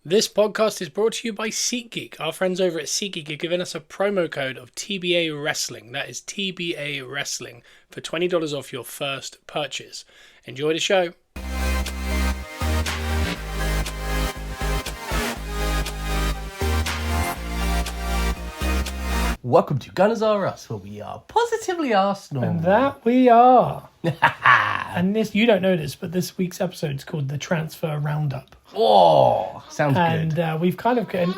This podcast is brought to you by SeatGeek. Our friends over at SeatGeek are giving us a promo code of TBA Wrestling. That is TBA Wrestling for $20 off your first purchase. Enjoy the show. Welcome to Gunners R Us, where we are positively Arsenal. And that we are. And this, you don't know this, but this week's episode is called the Transfer Roundup. Oh, sounds good. And we've kind of gotten...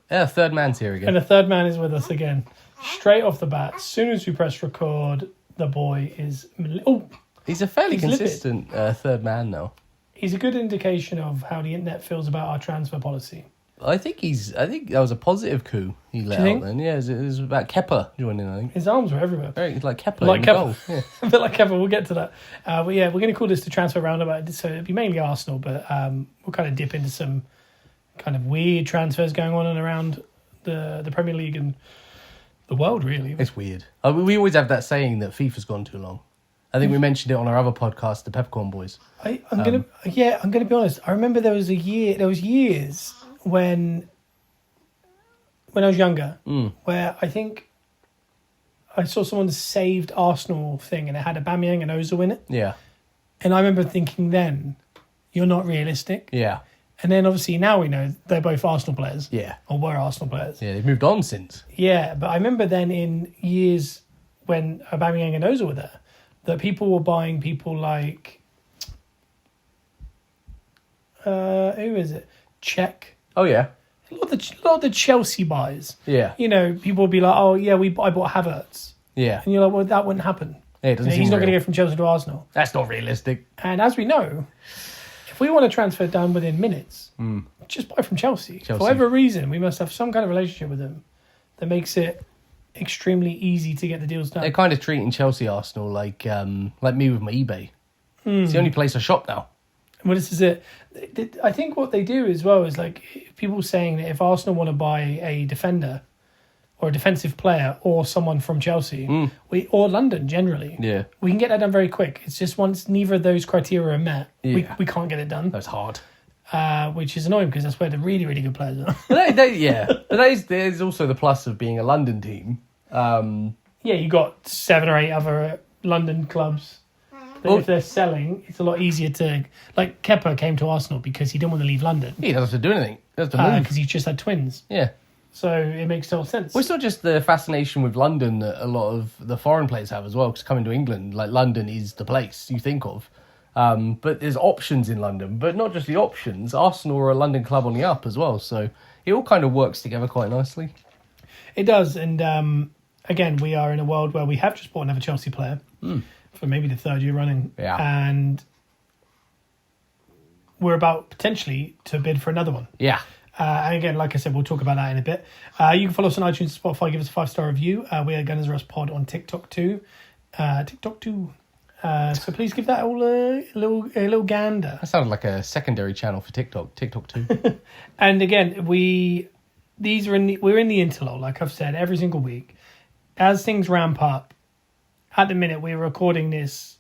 Yeah, third man's here again. And the third man is with us again. Straight off the bat, as soon as we press record, the boy is... Oh, he's a fairly he's consistent third man, though. he's a good indication of how the internet feels about our transfer policy. I think that was a positive coup he let out then. Yeah, it was about Kepa joining, I think. His arms were everywhere. Very like Kepa. Like Kepa. Goal. Yeah. A bit like Kepa, we'll get to that. But yeah, we're going to call this the Transfer Roundabout. So it'll be mainly Arsenal, but we'll kind of dip into some kind of weird transfers going on and around the Premier League and the world, really. It's weird. We always have that saying that FIFA's gone too long. I think we mentioned it on our other podcast, the Peppercorn Boys. I'm gonna be honest. I remember there was years when I was younger, where I think I saw someone saved Arsenal thing and it had Aubameyang and Ozil in it. Yeah. And I remember thinking then, you're not realistic. Yeah. And then obviously now we know they're both Arsenal players. Yeah. Or were Arsenal players. Yeah, they've moved on since. Yeah, but I remember then in years when Aubameyang and Ozil were there, that people were buying people like... who is it? Czech. Oh, yeah. A lot of the Chelsea buys. Yeah. You know, people would be like, oh, yeah, I bought Havertz. Yeah. And you're like, well, that wouldn't happen. Yeah, it doesn't seem he's not real. going to go from Chelsea to Arsenal. That's not realistic. And as we know, if we want to transfer done within minutes, just buy from Chelsea. For whatever reason, we must have some kind of relationship with them that makes it extremely easy to get the deals done. They're kind of treating Chelsea Arsenal like me with my eBay. It's the only place I shop now. Well, this is it. I think what they do as well is like people saying that if Arsenal want to buy a defender or a defensive player or someone from Chelsea, or London generally, we can get that done very quick. It's just once neither of those criteria are met, we can't get it done. That's hard. Which is annoying because that's where the really, really good players are. But there's also the plus of being a London team. Yeah, you got 7 or 8 other London clubs. But if they're selling, it's a lot easier to... Like, Kepa came to Arsenal because he didn't want to leave London. He doesn't have to do anything. He doesn't have to move. Because he just had twins. Yeah. So it makes total sense. Well, it's not just the fascination with London that a lot of the foreign players have as well, because coming to England, like, London is the place you think of. But there's options in London, but not just the options. Arsenal are a London club on the up as well, so it all kind of works together quite nicely. It does, and again, we are in a world where we have just bought another Chelsea player for maybe the 3rd year running, and we're about potentially to bid for another one. Yeah. And again, like I said, we'll talk about that in a bit. You can follow us on iTunes, Spotify, give us a 5-star review. We are Gunners R Us Pod on TikTok too. So please give that all a little gander. That sounded like a secondary channel for TikTok too. And again, we're in the interlude, like I've said, every single week. As things ramp up, at the minute we're recording this,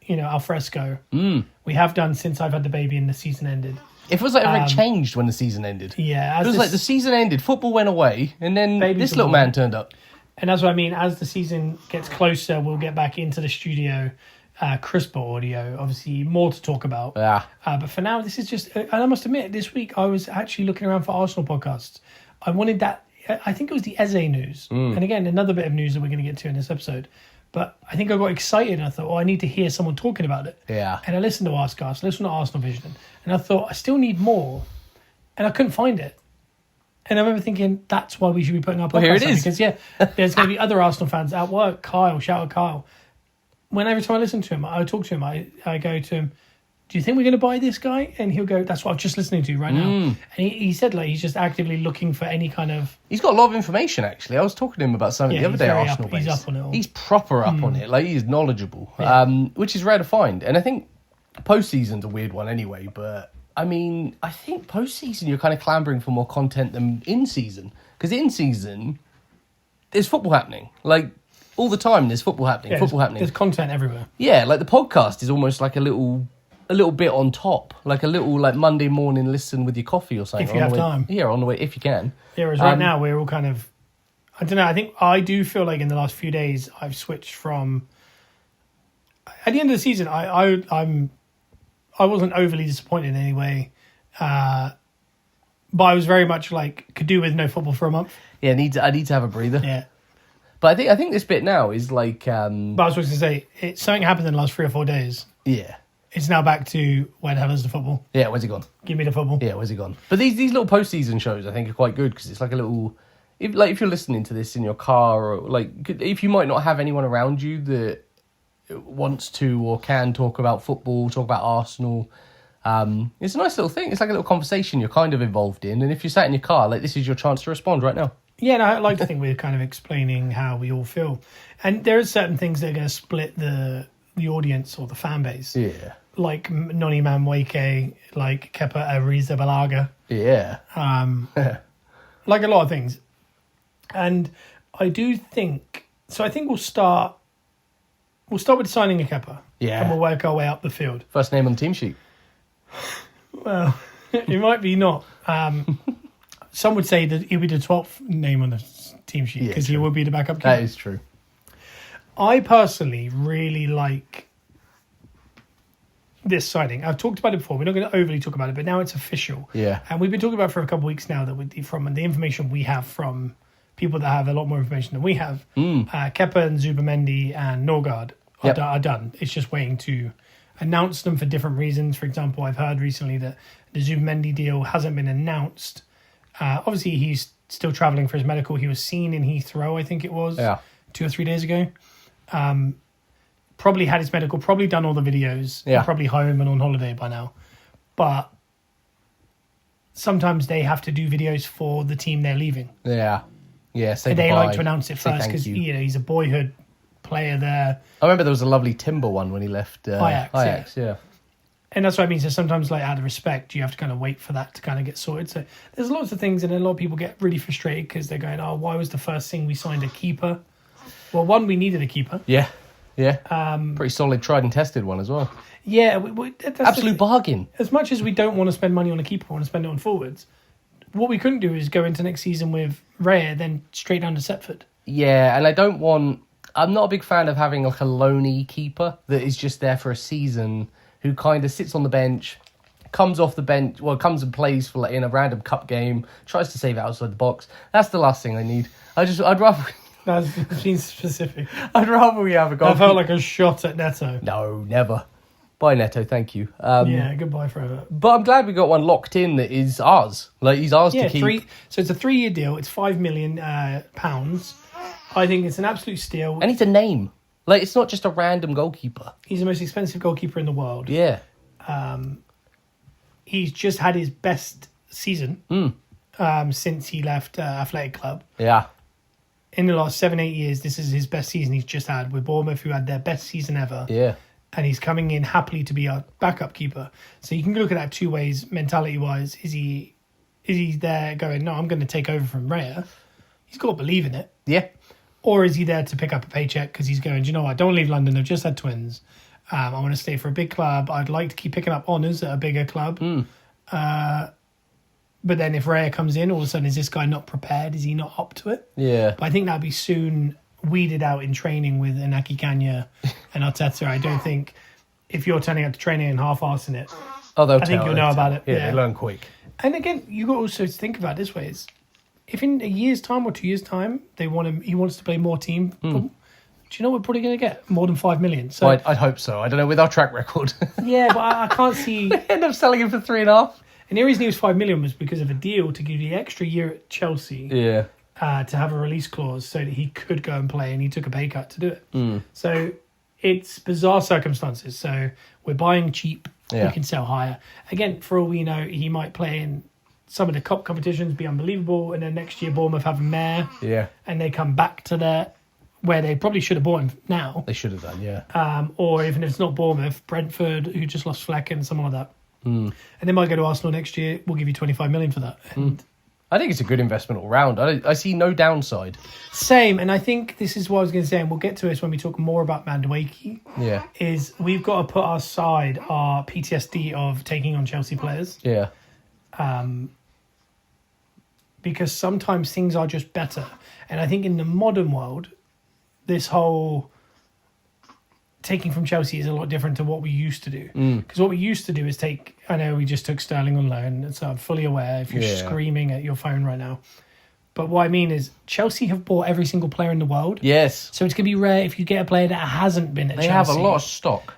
al fresco. We have done since I've had the baby and the season ended. It feels like everything changed when the season ended. Yeah. It was like the season ended, football went away, and then this little man turned up. And that's what I mean. As the season gets closer, we'll get back into the studio, crisper audio, obviously more to talk about. Yeah. But for now, this is just... And I must admit, this week I was actually looking around for Arsenal podcasts. I wanted that... I think it was the Eze news. And again, another bit of news that we're going to get to in this episode. But I think I got excited and I thought, I need to hear someone talking about it. Yeah. And I listened to Arscast, listened to Arsenal Vision, and I thought, I still need more. And I couldn't find it. And I remember thinking, that's why we should be putting our podcast here it on. is. Because, there's going to be other Arsenal fans at work. Kyle, shout out Kyle. Every time I listen to him, I talk to him, I go to him, do you think we're going to buy this guy? And he'll go, that's what I'm just listening to right now. And he said, like, he's just actively looking for any kind of... He's got a lot of information, actually. I was talking to him about something the other day, Arsenal based. He's up on it all. He's proper up on it. Like, he's knowledgeable, which is rare to find. And I think post-season's a weird one anyway, but, I mean, I think post-season you're kind of clambering for more content than in-season. Because in-season, there's football happening. Like, all the time there's football happening, There's content everywhere. Yeah, like the podcast is almost like a little a little bit on top, like a little like Monday morning listen with your coffee or something. If you have time. Yeah, on the way, if you can. Yeah, whereas right now we're all kind of, I don't know, I think I do feel like in the last few days I've switched from, at the end of the season, I wasn't overly disappointed in any way, but I was very much like, could do with no football for a month. Yeah, I need to have a breather. Yeah. But I think this bit now is like... But I was supposed to say, something happened in the last 3 or 4 days. Yeah. It's now back to, where the hell is the football? Yeah, where's he gone? Give me the football. Yeah, where's he gone? But these little post-season shows, I think, are quite good because it's like a little... If you're listening to this in your car, or like if you might not have anyone around you that wants to or can talk about football, talk about Arsenal, it's a nice little thing. It's like a little conversation you're kind of involved in. And if you're sat in your car, like this is your chance to respond right now. Yeah, and I like to think we're kind of explaining how we all feel. And there are certain things that are going to split the audience or the fan base. Yeah. Like Noni Manwake, like Kepa Arrizabalaga. Yeah. Like a lot of things. And I do think... So I think we'll start with signing a Kepa. Yeah. And we'll work our way up the field. First name on the team sheet. Well, it might be not. Some would say that he'll be the 12th name on the team sheet because he will be the backup keeper. That is true. I personally really like this signing. I've talked about it before. We're not going to overly talk about it, but now it's official. Yeah. And we've been talking about it for a couple of weeks now that from the information we have from people that have a lot more information than we have, Kepa and Zubamendi and Norgard are done. It's just waiting to announce them for different reasons. For example, I've heard recently that the Zubamendi deal hasn't been announced. Obviously, he's still travelling for his medical. He was seen in Heathrow, I think it was, 2 or 3 days ago. Probably had his medical, probably done all the videos, probably home and on holiday by now. But sometimes they have to do videos for the team they're leaving. Yeah. Yeah, and they like to announce it first because he's a boyhood player there. I remember there was a lovely Timber one when he left Ajax, yeah. And that's what I mean. So sometimes, like, out of respect, you have to kind of wait for that to kind of get sorted. So there's lots of things, and a lot of people get really frustrated because they're going, "Oh, why was the first thing we signed a keeper?" Well, one, we needed a keeper. Yeah. Pretty solid, tried and tested one as well. Yeah, that's absolute bargain. As much as we don't want to spend money on a keeper, we want to spend it on forwards. What we couldn't do is go into next season with Raya, then straight down to Setford. Yeah, and I'm not a big fan of having like a loanee keeper that is just there for a season, who kind of sits on the bench, comes off the bench, comes and plays for in a random cup game, tries to save it outside the box. That's the last thing I need. I'd rather... That's been specific. I'd rather we have a goalkeeper. I felt like a shot at Neto. No, never. Bye, Neto, thank you. Yeah, goodbye forever. But I'm glad we got one locked in that is ours. Like, he's ours to keep. So it's a 3-year deal. It's £5 million. I think it's an absolute steal. And he's a name. Like, it's not just a random goalkeeper. He's the most expensive goalkeeper in the world. Yeah. He's just had his best season since he left Athletic Club. Yeah. In the last 7-8 years, this is his best season he's just had with Bournemouth, who had their best season ever. Yeah. And he's coming in happily to be our backup keeper. So you can look at that 2 ways, mentality-wise. Is he there going, no, I'm going to take over from Raya? He's got to believe in it. Yeah. Or is he there to pick up a paycheck because he's going, do you know what, I don't leave London, I've just had twins. I want to stay for a big club. I'd like to keep picking up honours at a bigger club. But then if Raya comes in, all of a sudden, is this guy not prepared? Is he not up to it? Yeah. But I think that'll be soon weeded out in training with Inaki Kanya and Arteta. I don't think if you're turning up to training and half-arsing it, I think you'll know about it. Yeah, they learn quick. And again, you got also to think about it this way: is if in a year's time or 2 years' time he wants to play more team football, do you know what we're probably going to get? More than 5 million. So I'd hope so. I don't know, with our track record. Yeah, but I can't see. They end up selling him for 3.5. And the reason he was 5 million was because of a deal to give you the extra year at Chelsea. Yeah. To have a release clause so that he could go and play, and he took a pay cut to do it. So it's bizarre circumstances. So we're buying cheap, we can sell higher. Again, for all we know, he might play in some of the cup competitions, be unbelievable, and then next year Bournemouth have a mare, and they come back to where they probably should have bought him now. They should have done, yeah. Or even if it's not Bournemouth, Brentford, who just lost Fleck and someone like that. And they might go to Arsenal next year. We'll give you 25 million for that. And I think it's a good investment all round. I see no downside. Same, and I think this is what I was going to say, and we'll get to this when we talk more about Madueke. Yeah. Is we've got to put aside our PTSD of taking on Chelsea players. Yeah. Because sometimes things are just better. And I think in the modern world, this whole taking from Chelsea is a lot different to what we used to do. Because what we used to do is I know we just took Sterling on loan, so I'm fully aware if you're screaming at your phone right now. But what I mean is Chelsea have bought every single player in the world. Yes. So it's going to be rare if you get a player that hasn't been at Chelsea. They have a lot of stock.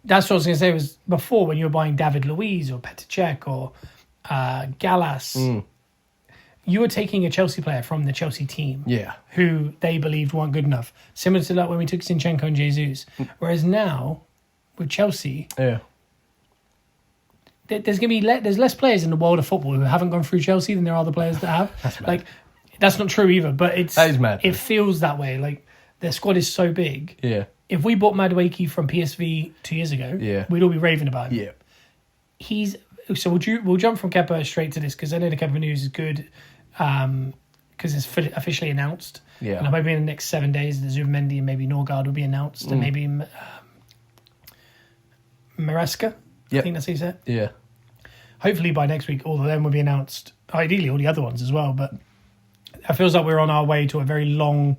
That's what I was going to say was before when you were buying David Luiz or Petr Cech or Gallas. You were taking a Chelsea player from the Chelsea team who they believed weren't good enough. Similar to that when we took Zinchenko and Jesus. Whereas now, with Chelsea, there's going to be there's less players in the world of football who haven't gone through Chelsea than there are other players that have. That's mad. That's not true either, but that is mad. It feels that way. Like, their squad is so big. Yeah. If we bought Madueke from PSV 2 years ago, we'd all be raving about him. Yeah. So we'll jump from Kepa straight to this because I know the Kepa news is good. Because it's officially announced. Yeah. And maybe in the next 7 days, the Zubimendi and maybe Norgard will be announced. And maybe Maresca. I think that's how you say it. Yeah. Hopefully by next week, all of them will be announced. Ideally, all the other ones as well. But it feels like we're on our way to a very long,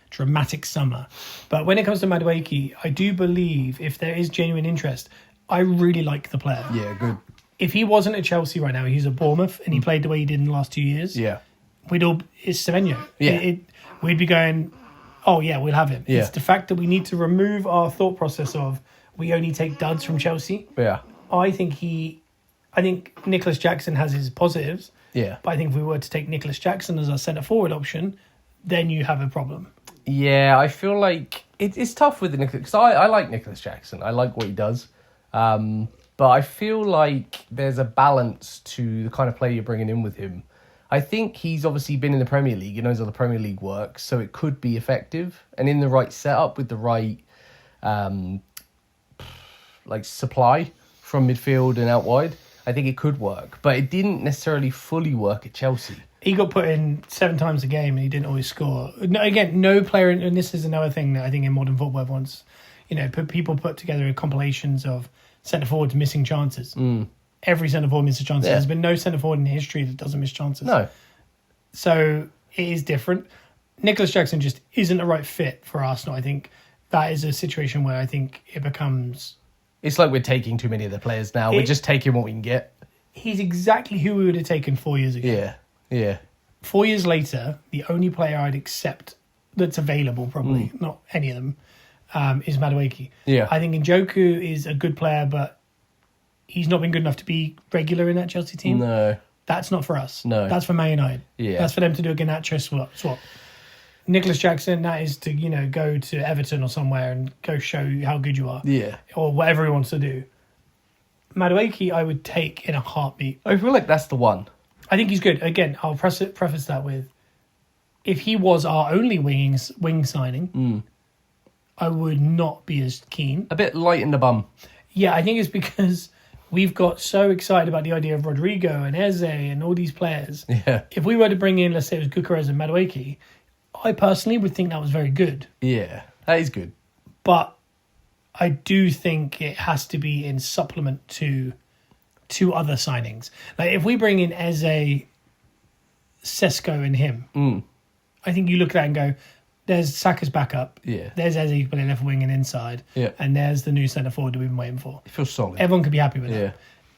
dramatic summer. But when it comes to Madueke, I do believe if there is genuine interest, I really like the player. Yeah, good. If he wasn't at Chelsea right now, he's at Bournemouth and he played the way he did in the last 2 years. Yeah. It's Semenyo. Yeah. We'd be going, oh yeah, we'll have him. Yeah. It's the fact that we need to remove our thought process of we only take duds from Chelsea. Yeah. I think Nicholas Jackson has his positives. Yeah. But I think if we were to take Nicholas Jackson as our centre forward option, then you have a problem. Yeah, I feel like it's tough with the Nicholas, because I like Nicholas Jackson. I like what he does. But I feel like there's a balance to the kind of player you're bringing in with him. I think he's obviously been in the Premier League. He knows how the Premier League works, so it could be effective. And in the right setup with the right supply from midfield and out wide, I think it could work. But it didn't necessarily fully work at Chelsea. He got put in 7 times a game and he didn't always score. No player, and this is another thing that I think in modern football everyone's, people put together compilations of centre forwards missing chances. Every centre forward misses chances. Yeah. There's been no centre forward in history that doesn't miss chances. No. So it is different. Nicholas Jackson just isn't the right fit for Arsenal. I think that is a situation where I think it becomes... It's like we're taking too many of the players now. We're just taking what we can get. He's exactly who we would have taken 4 years ago. Yeah, yeah. 4 years later, the only player I'd accept that's available, probably, not any of them, is Madueke. Yeah. I think Njoku is a good player, but he's not been good enough to be regular in that Chelsea team. No. That's not for us. No. That's for Man United. Yeah. That's for them to do a Garnacho swap. Nicholas Jackson, that is to, go to Everton or somewhere and go show how good you are. Yeah. Or whatever he wants to do. Madueke, I would take in a heartbeat. I feel like that's the one. I think he's good. Again, I'll preface that with, if he was our only wing signing, I would not be as keen. A bit light in the bum. Yeah, I think it's because we've got so excited about the idea of Rodrigo and Eze and all these players. Yeah. If we were to bring in, let's say it was Gyökeres and Madueke, I personally would think that was very good. Yeah, that is good. But I do think it has to be in supplement to two other signings. Like if we bring in Eze, Sesko and him, I think you look at that and go, there's Saka's backup. Yeah. There's Eze playing left wing and inside. Yeah. And there's the new centre forward that we've been waiting for. It feels solid. Everyone could be happy with Yeah.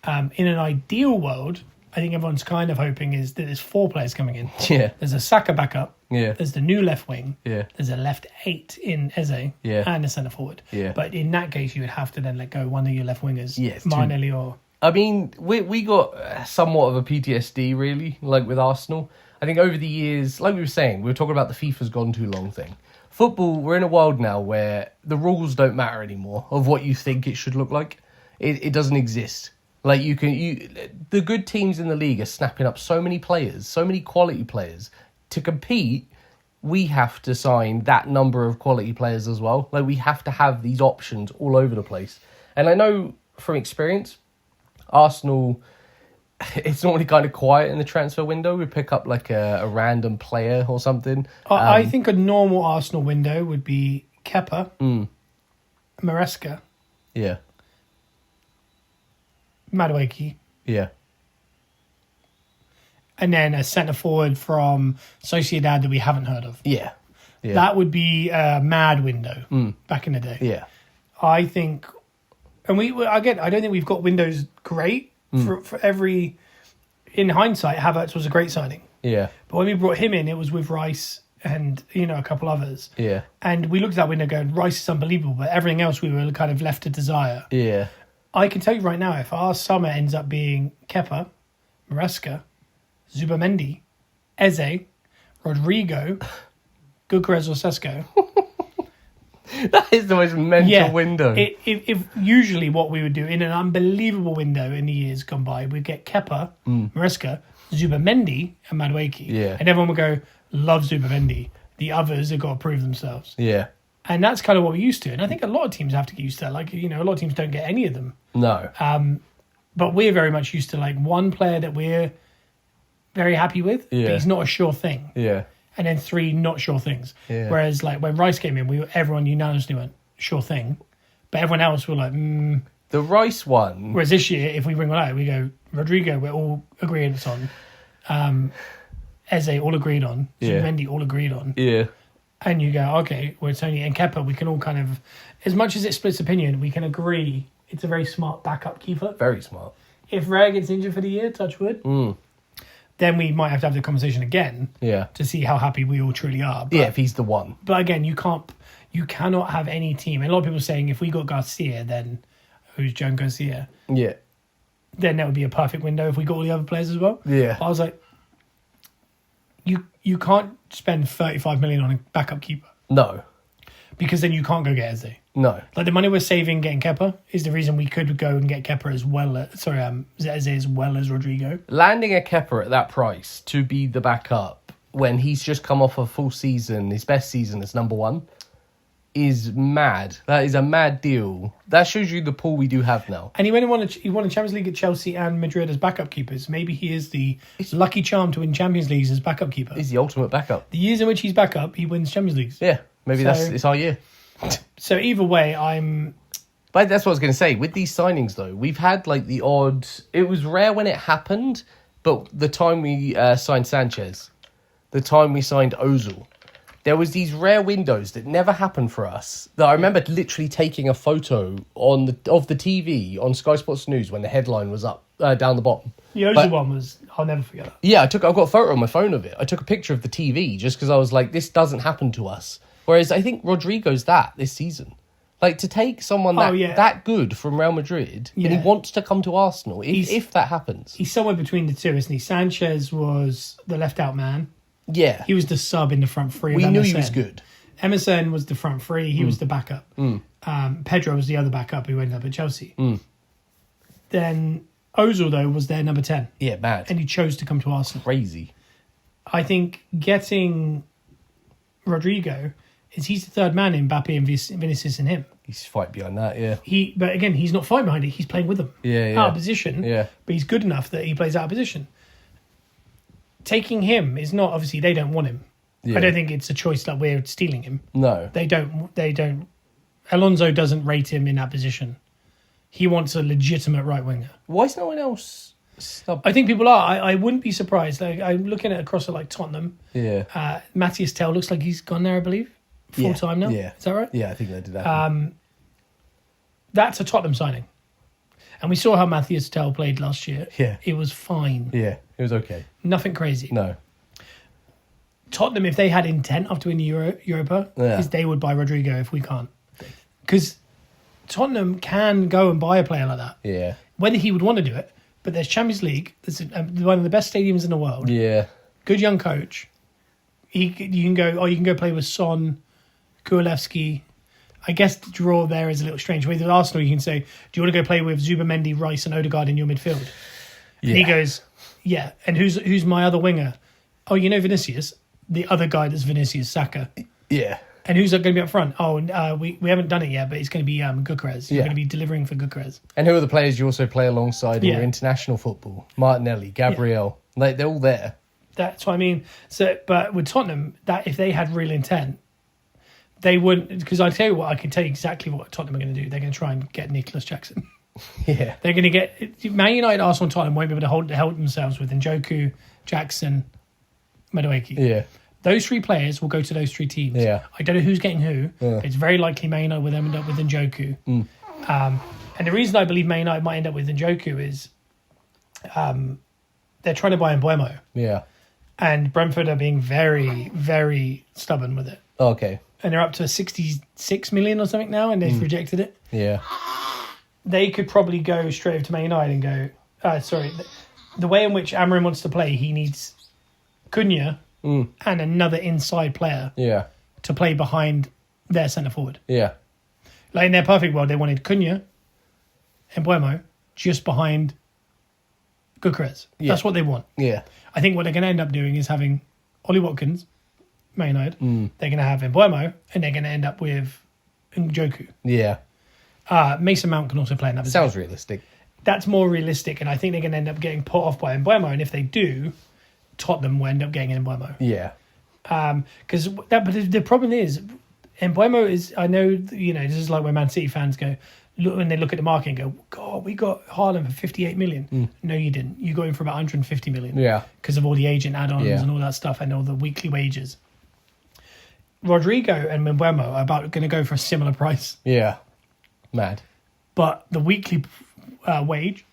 that. In an ideal world, I think everyone's kind of hoping is that there's 4 players coming in. Yeah. There's a Saka backup. Yeah. There's the new left wing. Yeah. There's a left 8 in Eze. Yeah. And a centre forward. Yeah. But in that case, you would have to then let go one of your left wingers. Yes, Martinelli or... I mean, we got somewhat of a PTSD, really, like with Arsenal. I think over the years, like we were saying, we were talking about the FIFA's gone too long thing. Football, we're in a world now where the rules don't matter anymore of what you think it should look like. It doesn't exist. Like the good teams in the league are snapping up so many players, so many quality players. To compete, we have to sign that number of quality players as well. Like we have to have these options all over the place. And I know from experience, Arsenal, it's normally kind of quiet in the transfer window. We pick up like a random player or something. I think a normal Arsenal window would be Kepa, Maresca, Yeah, Madueke, yeah, and then a centre forward from Sociedad that we haven't heard of. yeah, yeah. That would be a mad window back in the day. Yeah, I think, and I don't think we've got windows great for every. In hindsight, Havertz was a great signing, yeah, but when we brought him in, it was with Rice and a couple others. yeah, And we looked at that window going, Rice is unbelievable, but everything else we were kind of left to desire. yeah. I can tell you right now, if our summer ends up being Kepa, Maresca, Zubamendi, Eze, Rodrigo, Gyökeres or Sesko. That is the most mental window. If usually what we would do in an unbelievable window in the years gone by, we'd get Kepa, Maresca, Zubamendi, and Madueke. Yeah. And everyone would go, love Zubamendi. The others have got to prove themselves. Yeah. And that's kind of what we're used to. And I think a lot of teams have to get used to that. Like, a lot of teams don't get any of them. No. But we're very much used to like one player that we're very happy with, but he's not a sure thing. Yeah. And then 3 not sure things. Yeah. Whereas like when Rice came in, everyone unanimously went, sure thing. But everyone else were like, The Rice one. Whereas this year, if we bring one out, we go, Rodrigo, we're all agreeing on. Eze, all agreed on. Yeah. Zubimendi, all agreed on. Yeah. And you go, okay, well, it's only in Kepa, we can all kind of, as much as it splits opinion, we can agree it's a very smart backup keeper. Very smart. If Rare gets injured for the year, touch wood, then we might have to have the conversation again Yeah. to see how happy we all truly are. But, Yeah, if he's the one. But again, you cannot have any team. And a lot of people are saying if we got Garcia, then who's Joan Garcia? Yeah. Then that would be a perfect window if we got all the other players as well. Yeah. But I was like, you can't spend 35 million on a backup keeper No. because then you can't go get Eze. No. Like the money we're saving getting Kepa is the reason we could go and get Kepa as well as Eze as well as Rodrigo. Landing a Kepa at that price to be the backup when he's just come off a full season, his best season as number 1, is mad. That is a mad deal. That shows you the pool we do have now. And he won a Champions League at Chelsea and Madrid as backup keepers. Maybe he is the lucky charm to win Champions Leagues as backup keeper. He's the ultimate backup. The years in which he's backup, he wins Champions Leagues. Yeah, maybe it's our year. So either way, But that's what I was going to say. With these signings, though, we've had like the odd. It was rare when it happened, but the time we signed Sanchez, the time we signed Ozil, there was these rare windows that never happened for us. That I remember literally taking a photo of the TV on Sky Sports News when the headline was up down the bottom. the Ozil one was, I'll never forget that. Yeah, I've got a photo on my phone of it. I took a picture of the TV just because I was like, this doesn't happen to us. Whereas I think Rodrigo's that this season. Like, to take someone that good from Real Madrid and he wants to come to Arsenal, if that happens. He's somewhere between the two, isn't he? Sanchez was the left-out man. Yeah. He was the sub in the front three. We knew he was good. Emerson was the front three. He was the backup. Pedro was the other backup who ended up at Chelsea. Then Ozil, though, was their number 10. Yeah, mad. And he chose to come to Arsenal. Crazy. I think getting Rodrigo is he's the third man in Mbappe and Vinicius and him. He's fight behind that, yeah. But again, he's not fighting behind it. He's playing with them. Yeah. Out of position. Yeah. But he's good enough that he plays out of position. Taking him is not, obviously, they don't want him. Yeah. I don't think it's a choice that we're stealing him. No. They don't. Alonso doesn't rate him in that position. He wants a legitimate right winger. Why is no one else sub? I think people are. I wouldn't be surprised. Like, I'm looking at across at like Tottenham. Yeah. Matthias Tell looks like he's gone there, I believe. Full time now. Yeah. Is that right? Yeah, I think they did that. That's a Tottenham signing. And we saw how Matthias Tell played last year. Yeah. It was fine. Yeah, it was okay. Nothing crazy. No. Tottenham, if they had intent after winning Europa, is they would buy Rodrigo if we can't. Because Tottenham can go and buy a player like that. Yeah. Whether he would want to do it, but there's Champions League. There's one of the best stadiums in the world. Yeah. Good young coach. You can go play with Son, Kualewski. I guess the draw there is a little strange. With Arsenal, you can say, do you want to go play with Zubamendi, Rice and Odegaard in your midfield? Yeah. And he goes, yeah. And who's my other winger? Oh, Vinicius? The other guy that's Vinicius, Saka. Yeah. And who's going to be up front? Oh, we haven't done it yet, but it's going to be Gyökeres. You're Yeah. going to be delivering for Gyökeres. And who are the players you also play alongside in Yeah. your international football? Martinelli, Gabriel. They're all there. That's what I mean. So, but with Tottenham, that if they had real intent, they wouldn't. Because I tell you what, I can tell you exactly what Tottenham are going to do. They're going to try and get Nicholas Jackson. Yeah. They're going to get Man United, Arsenal, and Tottenham won't be able to hold themselves with Njoku, Jackson, Madueke. Yeah. Those three players will go to those three teams. Yeah. I don't know who's getting who. Yeah. It's very likely Man United will end up with Njoku. And the reason I believe Man United might end up with Njoku is they're trying to buy Mbeumo. Yeah. And Brentford are being very, very stubborn with it. Okay. And they're up to 66 million or something now, and they've rejected it. Yeah. They could probably go straight over to Man United and go, the way in which Amorim wants to play, he needs Cunha and another inside player Yeah. to play behind their centre forward. Yeah. Like in their perfect world, they wanted Cunha and Mbeumo just behind Gyökeres. Yeah. That's what they want. Yeah. I think what they're going to end up doing is having Ollie Watkins, Man United. They're going to have Mbeumo, and they're going to end up with Njoku. Yeah. Mason Mount can also play in that position. Sounds realistic. That's more realistic, and I think they're going to end up getting put off by Mbeumo, and if they do, Tottenham will end up getting Mbeumo. Yeah. Because but the problem is, Mbeumo is, I know, this is like where Man City fans go, look, when they look at the market and go, God, we got Haaland for 58 million. No, you didn't. You got him for about 150 million. Yeah. Because of all the agent add-ons and all that stuff and all the weekly wages. Rodrigo and Mbeumo are about going to go for a similar price. Yeah. Mad. But the weekly wage,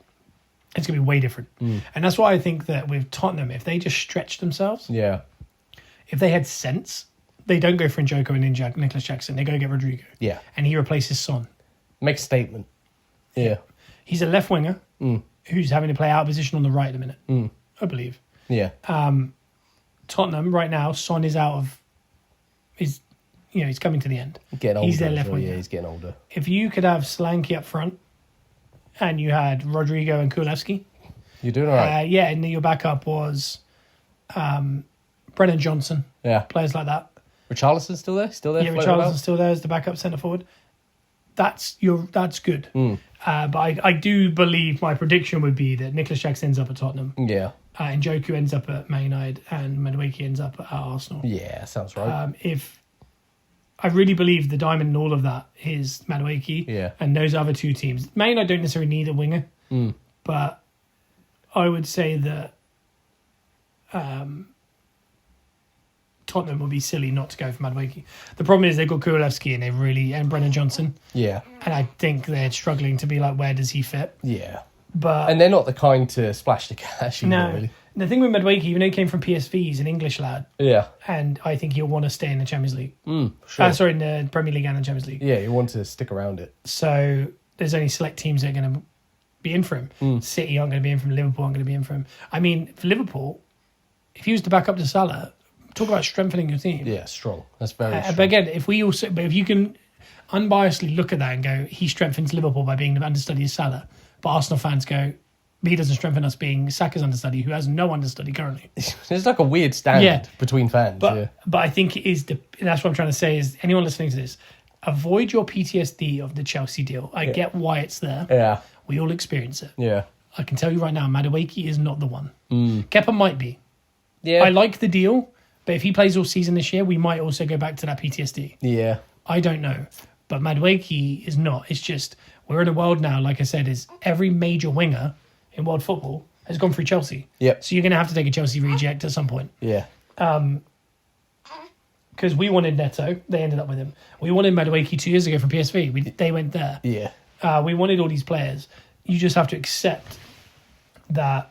it's going to be way different. And that's why I think that with Tottenham, if they just stretch themselves, Yeah. if they had sense, they don't go for Njoku and Nicholas Jackson. They go get Rodrigo. Yeah. And he replaces Son. Make a statement. Yeah. He's a left winger who's having to play out of position on the right at the minute, I believe. Yeah. Tottenham right now, Son is out of he's coming to the end. Getting older. He's their as left well. winger. Yeah, he's getting older. If you could have Solanke up front and you had Rodrigo and Kulevski, You're doing all right. and your backup was Brennan Johnson, Yeah. players like that. Richarlison's still there? Still there? Yeah, floating about? Richarlison's still there as the backup centre forward. That's good. But I do believe my prediction would be that Nicholas Jackson ends up at Tottenham, Yeah. and Njoku ends up at Man United, and Madueke ends up at Arsenal. Yeah, sounds right. If I really believe the diamond in all of that is Madueke, Yeah. and those other two teams. Man United don't necessarily need a winger, but I would say that Tottenham would be silly not to go for Madueke. The problem is they've got Kulevski and Brennan Johnson, Yeah. and I think they're struggling to be like, where does he fit? Yeah. But And they're not the kind to splash the cash either, no, really. the thing with Madueke, even though he came from PSV, he's an English lad, Yeah. and I think he'll want to stay in the Champions League. Sure. Sorry, in the Premier League and the Champions League. Yeah, you want to stick around it. So there's only select teams that are going to be in for him. City aren't going to be in for him. Liverpool aren't going to be in for him. I mean, for Liverpool, if he was to back up to Salah, talk about strengthening your team. Yeah, strong. That's very strong. But again, if you can unbiasedly look at that and go, he strengthens Liverpool by being the understudy of Salah, but Arsenal fans go, he doesn't strengthen us being Saka's understudy, who has no understudy currently. There's like a weird standard Yeah. between fans. But I think it is that's what I'm trying to say is anyone listening to this, avoid your PTSD of the Chelsea deal. I get why it's there. Yeah. We all experience it. Yeah. I can tell you right now, Madueke is not the one. Kepa might be. Yeah. I like the deal, but if he plays all season this year, we might also go back to that PTSD. Yeah. I don't know. But Madueke is not. It's just, we're in a world now, like I said, is every major winger in world football has gone through Chelsea. Yep. So you're going to have to take a Chelsea reject at some point. Yeah. Because we wanted Neto, they ended up with him. We wanted Madueke 2 years ago from PSV. They went there. Yeah. We wanted all these players. You just have to accept that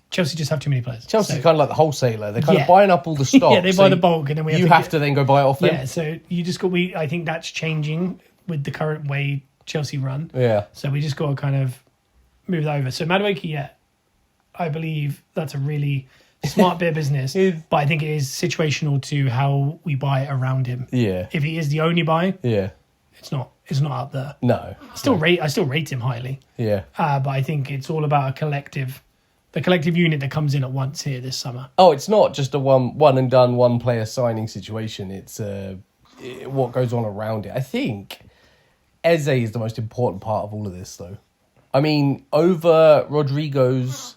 Chelsea just have too many players. Chelsea's So- kind of like the wholesaler. They're kind Yeah. of buying up all the stock. Yeah, they buy the bulk and then we you have have to then go buy it off them. Yeah, so you just got I think that's changing with the current way Chelsea run. Yeah. So we just got to kind of move that over. So Madueke, yeah, I believe that's a really smart bit of business, but I think it is situational to how we buy around him. Yeah. If he is the only buy, Yeah. it's not up there. No. I still rate him highly, Yeah. but I think it's all about a collective the collective unit that comes in at once here this summer. Oh, it's not just a one and done, one player signing situation. It's what goes on around it. I think Eze is the most important part of all of this, though. I mean, over Rodrigo's...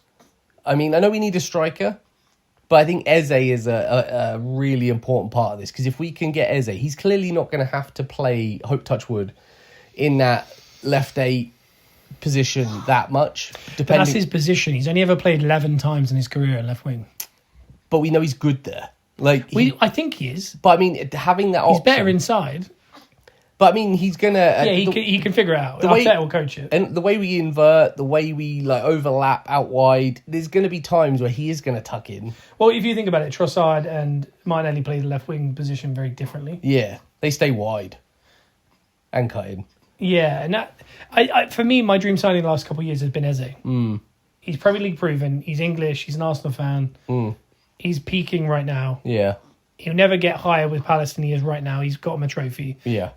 I mean, I know we need a striker, but I think Eze is a really important part of this. Because if we can get Eze, he's clearly not going to have to play, hope touch wood, in that left 8 position that much. But that's his position. He's only ever played 11 times in his career at left wing. But we know he's good there. Like I think he is. But I mean, having that he's option... better inside. But I mean, he's gonna... he can figure it out. Arteta will coach it. And the way we invert, the way we like overlap out wide, there's going to be times where he is going to tuck in. Well, if you think about it, Trossard and Martinelli play the left wing position very differently. Yeah, they stay wide and cut in. Yeah, and that, for me, my dream signing the last couple of years has been Eze. He's Premier League proven. He's English. He's an Arsenal fan. He's peaking right now. Yeah. He'll never get higher with Palace than he is right now. He's got him a trophy. Yeah.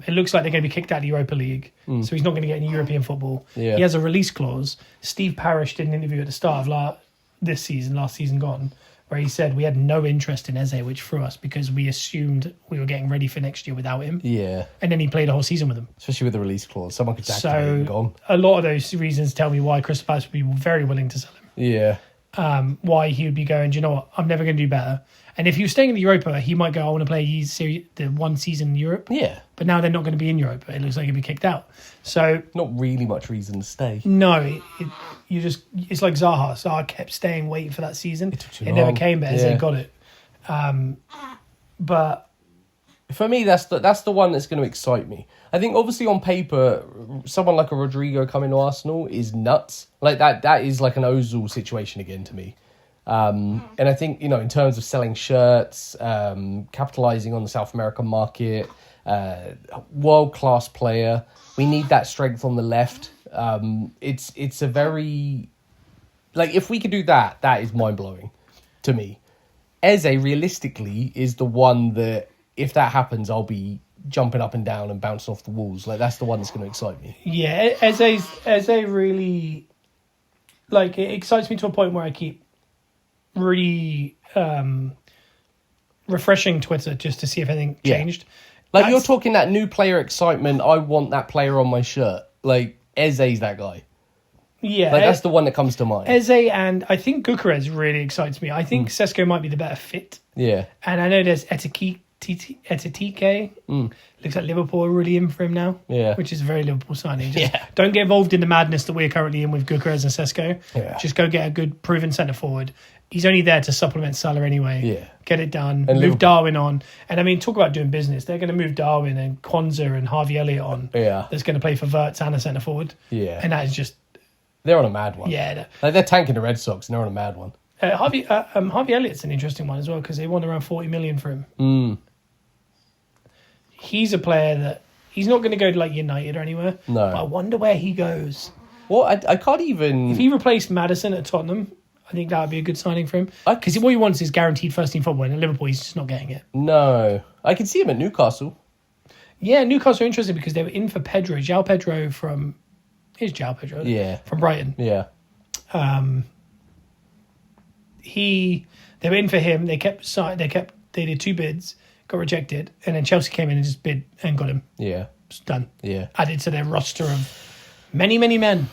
It looks like they're going to be kicked out of the Europa League, so he's not going to get any European football. Yeah. He has a release clause. Steve Parish did an interview at the start of last season gone, where he said we had no interest in Eze, which threw us because we assumed we were getting ready for next year without him. Yeah. And then he played a whole season with them. Especially with the release clause. Someone could activate it and gone. A lot of those reasons tell me why Crystal Palace would be very willing to sell him. Yeah. Why he would be going, do you know what? I'm never going to do better. And if he was staying in the Europa, he might go, I want to play the one season in Europe. Yeah. But now they're not going to be in Europa. It looks like he'll be kicked out. So not really much reason to stay. No, it's like Zaha. Zaha kept staying, waiting for that season. It never came, but Eze got it. But for me, that's the one that's going to excite me. I think obviously on paper, someone like a Rodrigo coming to Arsenal is nuts. Like that is like an Ozil situation again to me. And I think, in terms of selling shirts, capitalizing on the South American market, world-class player, we need that strength on the left. It's a very... Like, if we could do that, that is mind-blowing to me. Eze, realistically, is the one that, if that happens, I'll be jumping up and down and bouncing off the walls. Like, that's the one that's going to excite me. Yeah, Eze really... Like, it excites me to a point where I keep really refreshing Twitter just to see if anything changed. Like, you're talking that new player excitement, I want that player on my shirt. Like, Eze's that guy. Yeah. Like, that's the one that comes to mind. Eze, and I think Gyökeres really excites me. I think Sesko might be the better fit. Yeah. And I know there's Etitike. Looks like Liverpool are really in for him now. Yeah. Which is a very Liverpool signing. Don't get involved in the madness that we're currently in with Gyökeres and Sesko. Yeah. Just go get a good proven centre forward. He's only there to supplement Salah anyway. Yeah. Get it done. And move Darwin on. And I mean, talk about doing business. They're going to move Darwin and Kwanzaa and Harvey Elliott on. Yeah. That's going to play for Wirtz and a centre forward. Yeah. And that is just... They're on a mad one. Yeah. Like, they're tanking the Red Sox and they're on a mad one. Harvey Elliott's an interesting one as well because they want around 40 million for him. He's a player that... He's not going to go to like United or anywhere. No. But I wonder where he goes. Well, I can't even... If he replaced Maddison at Tottenham... I think that would be a good signing for him. Because what he wants is guaranteed first-team football, and at Liverpool, he's just not getting it. No. I can see him at Newcastle. Yeah, Newcastle are interested because they were in for Pedro. João Pedro from... Here's João Pedro. Yeah. From Brighton. Yeah. They were in for him. They did 2 bids, got rejected, and then Chelsea came in and just bid and got him. Yeah. It's done. Yeah. Added to their roster of many, many men.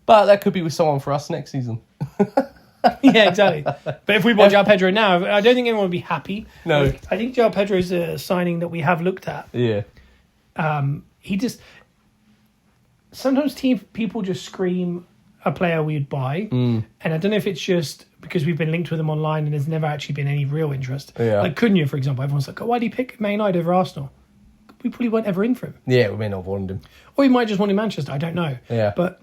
But that could be with someone for us next season. Yeah, exactly. But if we bought João Pedro now, I don't think anyone would be happy. No. I think João Pedro is a signing that we have looked at. Yeah. He just... Sometimes people just scream a player we'd buy. And I don't know if it's just because we've been linked with him online and there's never actually been any real interest. Yeah. Like Cunha, for example. Everyone's like, why do you pick Man United over Arsenal? We probably weren't ever in for him. Yeah, we may not have wanted him. Or he might just want in Manchester. I don't know. Yeah. But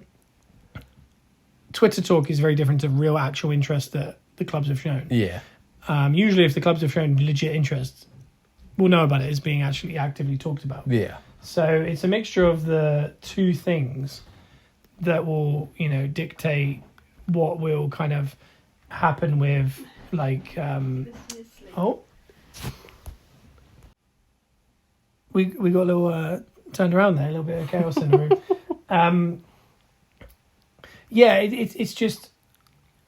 Twitter talk is very different to real actual interest that the clubs have shown. Yeah. Usually if the clubs have shown legit interest, we'll know about it as being actually actively talked about. Yeah. So it's a mixture of the two things that will, dictate what will kind of happen with, like, we got a little turned around there, a little bit of chaos in the room. Yeah, it's just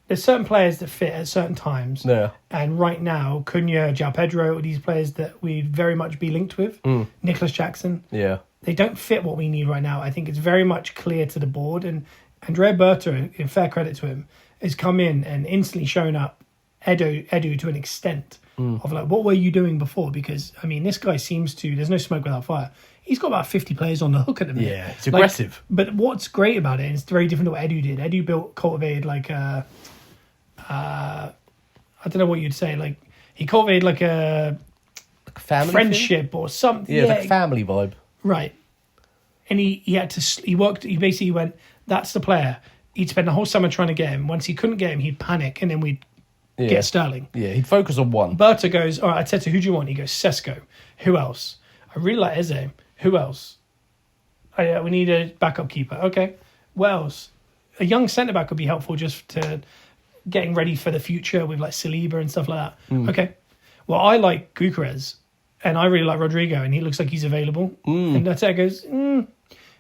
there's certain players that fit at certain times. Yeah. And right now, Cunha, João Pedro, these players that we'd very much be linked with, Nicholas Jackson, Yeah. they don't fit what we need right now. I think it's very much clear to the board. And Andrea Berta, in fair credit to him, has come in and instantly shown up Edu to an extent of like, what were you doing before? Because, I mean, this guy seems to, there's no smoke without fire. He's got about 50 players on the hook at the minute. Yeah, it's aggressive. But what's great about it, and it's very different to what Edu did. Edu cultivated like a, I don't know what you'd say, like he cultivated like a family friendship or something. Yeah, like family vibe. Right. And he basically went, that's the player. He'd spend the whole summer trying to get him. Once he couldn't get him, he'd panic, and then we'd get Sterling. Yeah, he'd focus on one. Berta goes, all right, I said to who do you want? He goes, Sesko. Who else? I really like Eze. Who else? We need a backup keeper. Okay. What else? A young centre-back would be helpful just to getting ready for the future with like Saliba and stuff like that. Okay. Well, I like Gyökeres, and I really like Rodrigo, and he looks like he's available. And Arteta goes, and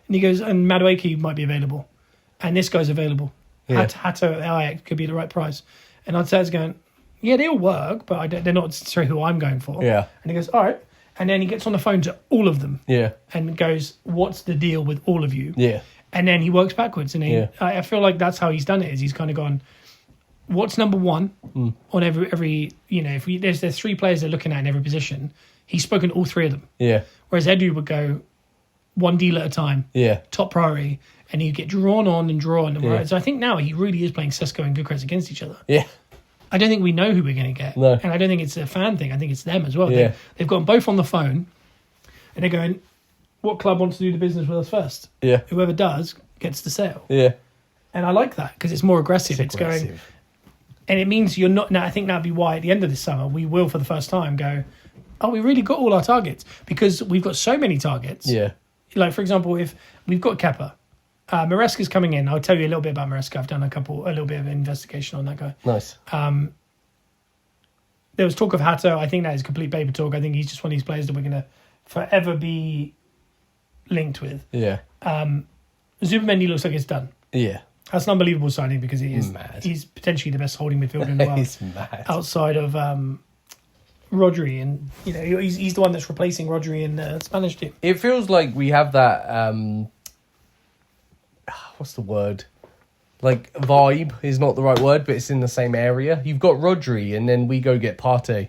he goes, and Madueke might be available. And this guy's available. Yeah. Hato at Ajax could be the right price. And Arteta's going, yeah, they all work, but they're not necessarily who I'm going for. Yeah. And he goes, all right. And then he gets on the phone to all of them. Yeah. And goes, what's the deal with all of you? Yeah. And then he works backwards. And I feel like that's how he's done it, is he's kind of gone, what's number one on every if there's three players they're looking at in every position, he's spoken to all three of them. Yeah. Whereas Edu would go one deal at a time. Yeah. Top priority. And he'd get drawn on and drawn. Yeah. So I think now he really is playing Sesko and Gyökeres against each other. Yeah. I don't think we know who we're going to get. No. And I don't think it's a fan thing. I think it's them as well. Yeah. They've got them both on the phone. And they're going, what club wants to do the business with us first? Yeah. Whoever does gets the sale. Yeah. And I like that because it's more aggressive. It's aggressive. Going, and it means you're not. Now, I think that'd be why at the end of this summer we will, for the first time, go, oh, we really got all our targets because we've got so many targets. Yeah. Like for example, if we've got Kepa, Maresca's coming in. I'll tell you a little bit about Maresca. I've done a little bit of investigation on that guy. Nice. There was talk of Hato. I think that is complete paper talk. I think he's just one of these players that we're going to forever be linked with. Yeah. Zubimendi looks like it's done. Yeah. That's an unbelievable signing because Mad. he's potentially the best holding midfielder in the world. He's mad. Outside of Rodri, and he's the one that's replacing Rodri in the Spanish team. It feels like we have that what's the word? Like vibe is not the right word, but it's in the same area. You've got Rodri, and then we go get Partey.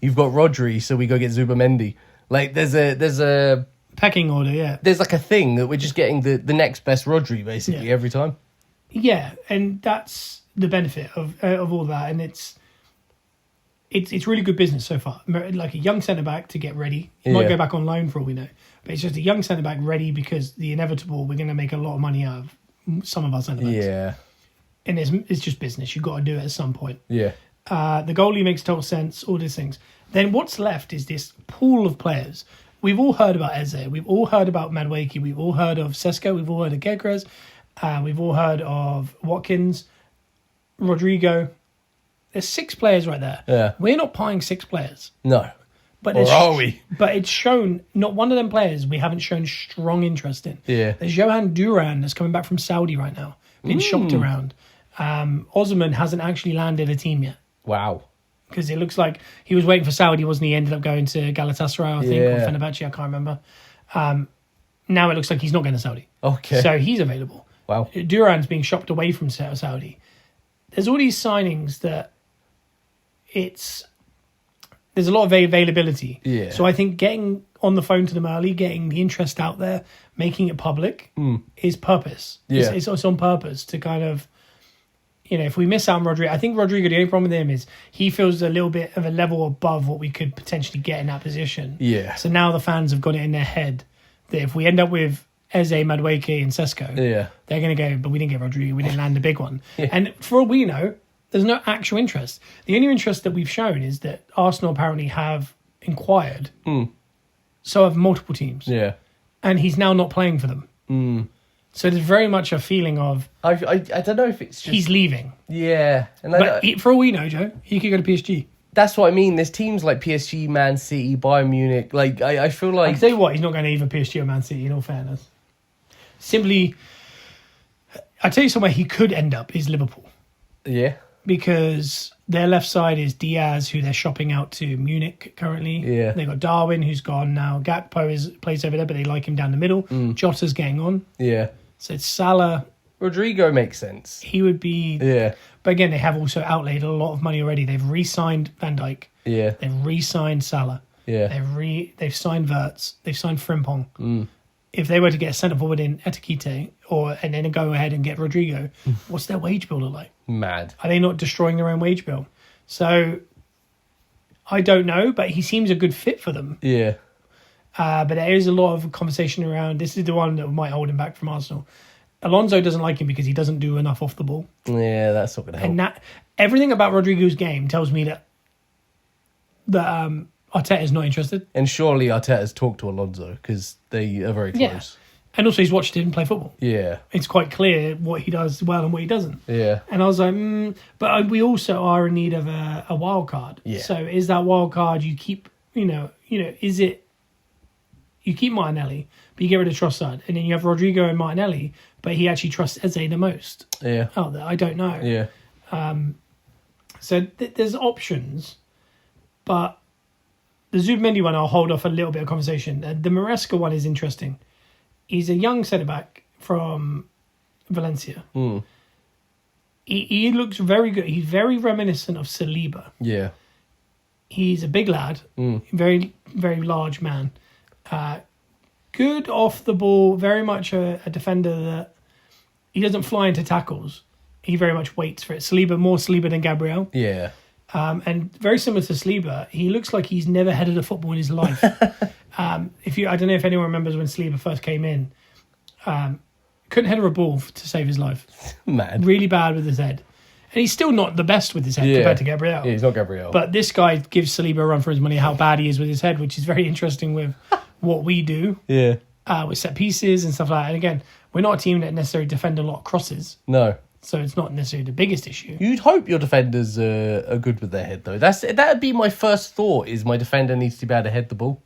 You've got Rodri, so we go get Zubimendi. Like there's a Pecking order, yeah. There's like a thing that we're just getting the next best Rodri basically every time. Yeah, and that's the benefit of all that, and it's really good business so far. Like a young centre back to get ready. He might go back on loan for all we know, but it's just a young centre back ready because the inevitable. We're going to make a lot of money out of some of our centre backs. Yeah, and it's just business. You've got to do it at some point. Yeah. The goalie makes total sense. All these things. Then what's left is this pool of players. We've all heard about Eze. We've all heard about Madueke. We've all heard of Sesko. We've all heard of Gyökeres. We've all heard of Watkins, Rodrigo. There's 6 players right there. Yeah. We're not buying 6 players. No. But Or are we? But it's shown, not one of them players we haven't shown strong interest in. Yeah. There's Johan Duran that's coming back from Saudi right now, being shopped around. Osman hasn't actually landed a team yet. Wow. Because it looks like he was waiting for Saudi, wasn't he? He ended up going to Galatasaray, I think, or Fenerbahce, I can't remember. Now it looks like he's not going to Saudi. Okay. So he's available. Wow. Duran's being shopped away from Saudi. There's all these signings that there's a lot of availability. Yeah. So I think getting on the phone to them early, getting the interest out there, making it public is purpose. Yeah. It's on purpose to kind of, if we miss out on Rodrigo, I think Rodrigo, the only problem with him is he feels a little bit of a level above what we could potentially get in that position. Yeah. So now the fans have got it in their head that if we end up with Eze, Madueke and Sesko, they're going to go, but we didn't get Rodrigo, we didn't land a big one. Yeah. And for all we know, there's no actual interest. The only interest that we've shown is that Arsenal apparently have inquired. So have multiple teams. Yeah. And he's now not playing for them. So there's very much a feeling of... I don't know if it's just... He's leaving. Yeah. And for all we know, Joe, he could go to PSG. That's what I mean. There's teams like PSG, Man City, Bayern Munich. Like, I feel like... I can tell you what, he's not going to either PSG or Man City, in all fairness. Simply... I tell you somewhere he could end up is Liverpool, Yeah. because their left side is Diaz, who they're shopping out to Munich currently. Yeah. They got Darwin, who's gone now. Gakpo plays over there, but they like him down the middle. Jota's getting on, Yeah. so it's Salah. Rodrigo makes sense. He would be. Yeah. But again, they have also outlaid a lot of money already. They've re-signed Van Dijk. Yeah. They've re-signed Salah. Yeah. They've signed Wirtz. They've signed Frimpong. If they were to get a centre forward in Etikite and then go ahead and get Rodrigo, what's their wage bill look like? Mad. Are they not destroying their own wage bill? So I don't know, but he seems a good fit for them. Yeah. But there is a lot of conversation around. This is the one that might hold him back from Arsenal. Alonso doesn't like him because he doesn't do enough off the ball. Yeah, that's not going to help. And everything about Rodrigo's game tells me that Arteta's not interested. And surely Arteta's talked to Alonso because they are very close. Yeah. And also he's watched him play football. Yeah. It's quite clear what he does well and what he doesn't. Yeah. And I was like, but we also are in need of a wild card. Yeah. So is that wild card you keep, is it, you keep Martinelli, but you get rid of Trossard, and then you have Rodrigo and Martinelli, but he actually trusts Eze the most. Yeah. Oh, I don't know. Yeah. So there's options, but the Zubimendi one, I'll hold off a little bit of conversation. The Maresca one is interesting. He's a young centre-back from Valencia. He looks very good. He's very reminiscent of Saliba. Yeah. He's a big lad, very, very large man. Good off the ball, very much a defender that he doesn't fly into tackles. He very much waits for it. More Saliba than Gabriel. Yeah. And very similar to Saliba, he looks like he's never headed a football in his life. I don't know if anyone remembers when Saliba first came in, couldn't header a ball to save his life. Mad. Really bad with his head. And he's still not the best with his head compared to Gabriel. Yeah, he's not Gabriel. But this guy gives Saliba a run for his money, how bad he is with his head, which is very interesting with what we do Yeah. with set pieces and stuff like that. And again, we're not a team that necessarily defend a lot of crosses. No. So it's not necessarily the biggest issue. You'd hope your defenders are good with their head, though. That'd be my first thought, is my defender needs to be able to head the ball.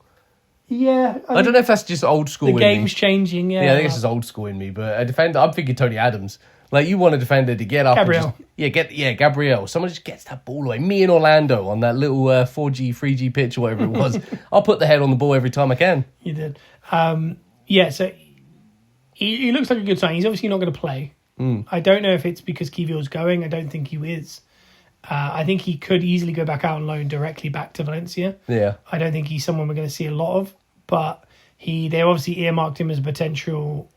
Yeah. I don't know if that's just old school the in game's me. changing, yeah. Yeah, I think it's just old school in me. But a defender, I'm thinking Tony Adams. Like, you want a defender to get up Gabriel. and just... Gabriel. Someone just gets that ball away. Me and Orlando on that little 4G, 3G pitch or whatever it was. I'll put the head on the ball every time I can. You did. So he looks like a good sign. He's obviously not going to play. I don't know if it's because Kivior's going. I don't think he is. I think he could easily go back out on loan directly back to Valencia. Yeah. I don't think he's someone we're going to see a lot of, but they obviously earmarked him as a potential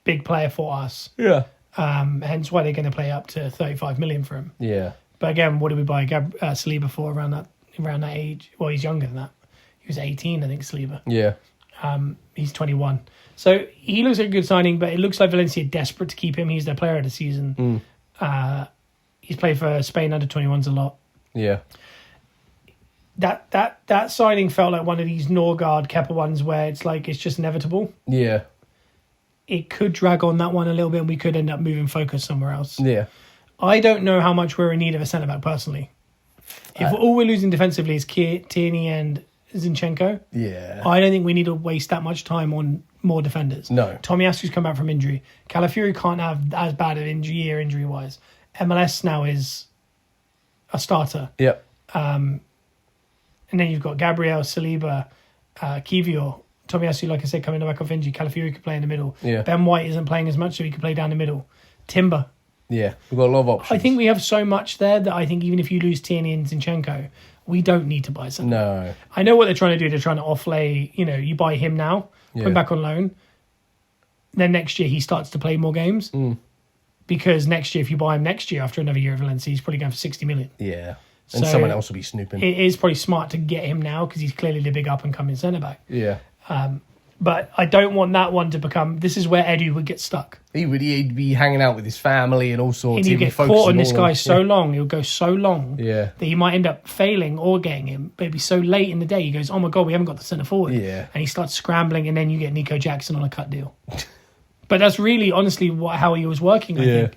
big player for us. Yeah. Hence why they're going to play up to 35 million for him. Yeah. But again, what did we buy Saliba for around that age? Well, he's younger than that. He was 18, I think, Saliba. Yeah. He's 21. So he looks like a good signing, but it looks like Valencia are desperate to keep him. He's their player of the season. He's played for Spain under 21s a lot. Yeah. That signing felt like one of these Norgard Kepa ones where it's like it's just inevitable. Yeah. It could drag on that one a little bit and we could end up moving focus somewhere else. Yeah. I don't know how much we're in need of a centre-back personally. If all we're losing defensively is Tierney and Zinchenko, Yeah. I don't think we need to waste that much time on more defenders. No. Tomiasu's come back from injury. Calafiori can't have as bad an injury-wise. MLS now is a starter. Yep. And then you've got Gabriel, Saliba, Kivior, Tomiyasu, like I said, coming back off injury. Calafiori could play in the middle. Yeah. Ben White isn't playing as much, so he could play down the middle. Timber. Yeah. We've got a lot of options. I think we have so much there that I think even if you lose Tierney and Zinchenko, we don't need to buy something. No. I know what they're trying to do. They're trying to offlay, you buy him now, put him back on loan. Then next year he starts to play more games. Because next year, if you buy him next year after another year of Valencia, he's probably going for 60 million. Yeah. And So someone else will be snooping. It is probably smart to get him now because he's clearly the big up-and-coming centre-back. Yeah. But I don't want that one to become... This is where Edu would get stuck. He'd be hanging out with his family and all sorts. And he'd get caught on this guy so long. He'll go so long that he might end up failing or getting him. But it'd be so late in the day. He goes, oh my God, we haven't got the centre forward. Yeah. And he starts scrambling and then you get Nico Jackson on a cut deal. But that's really, honestly, how he was working, I think.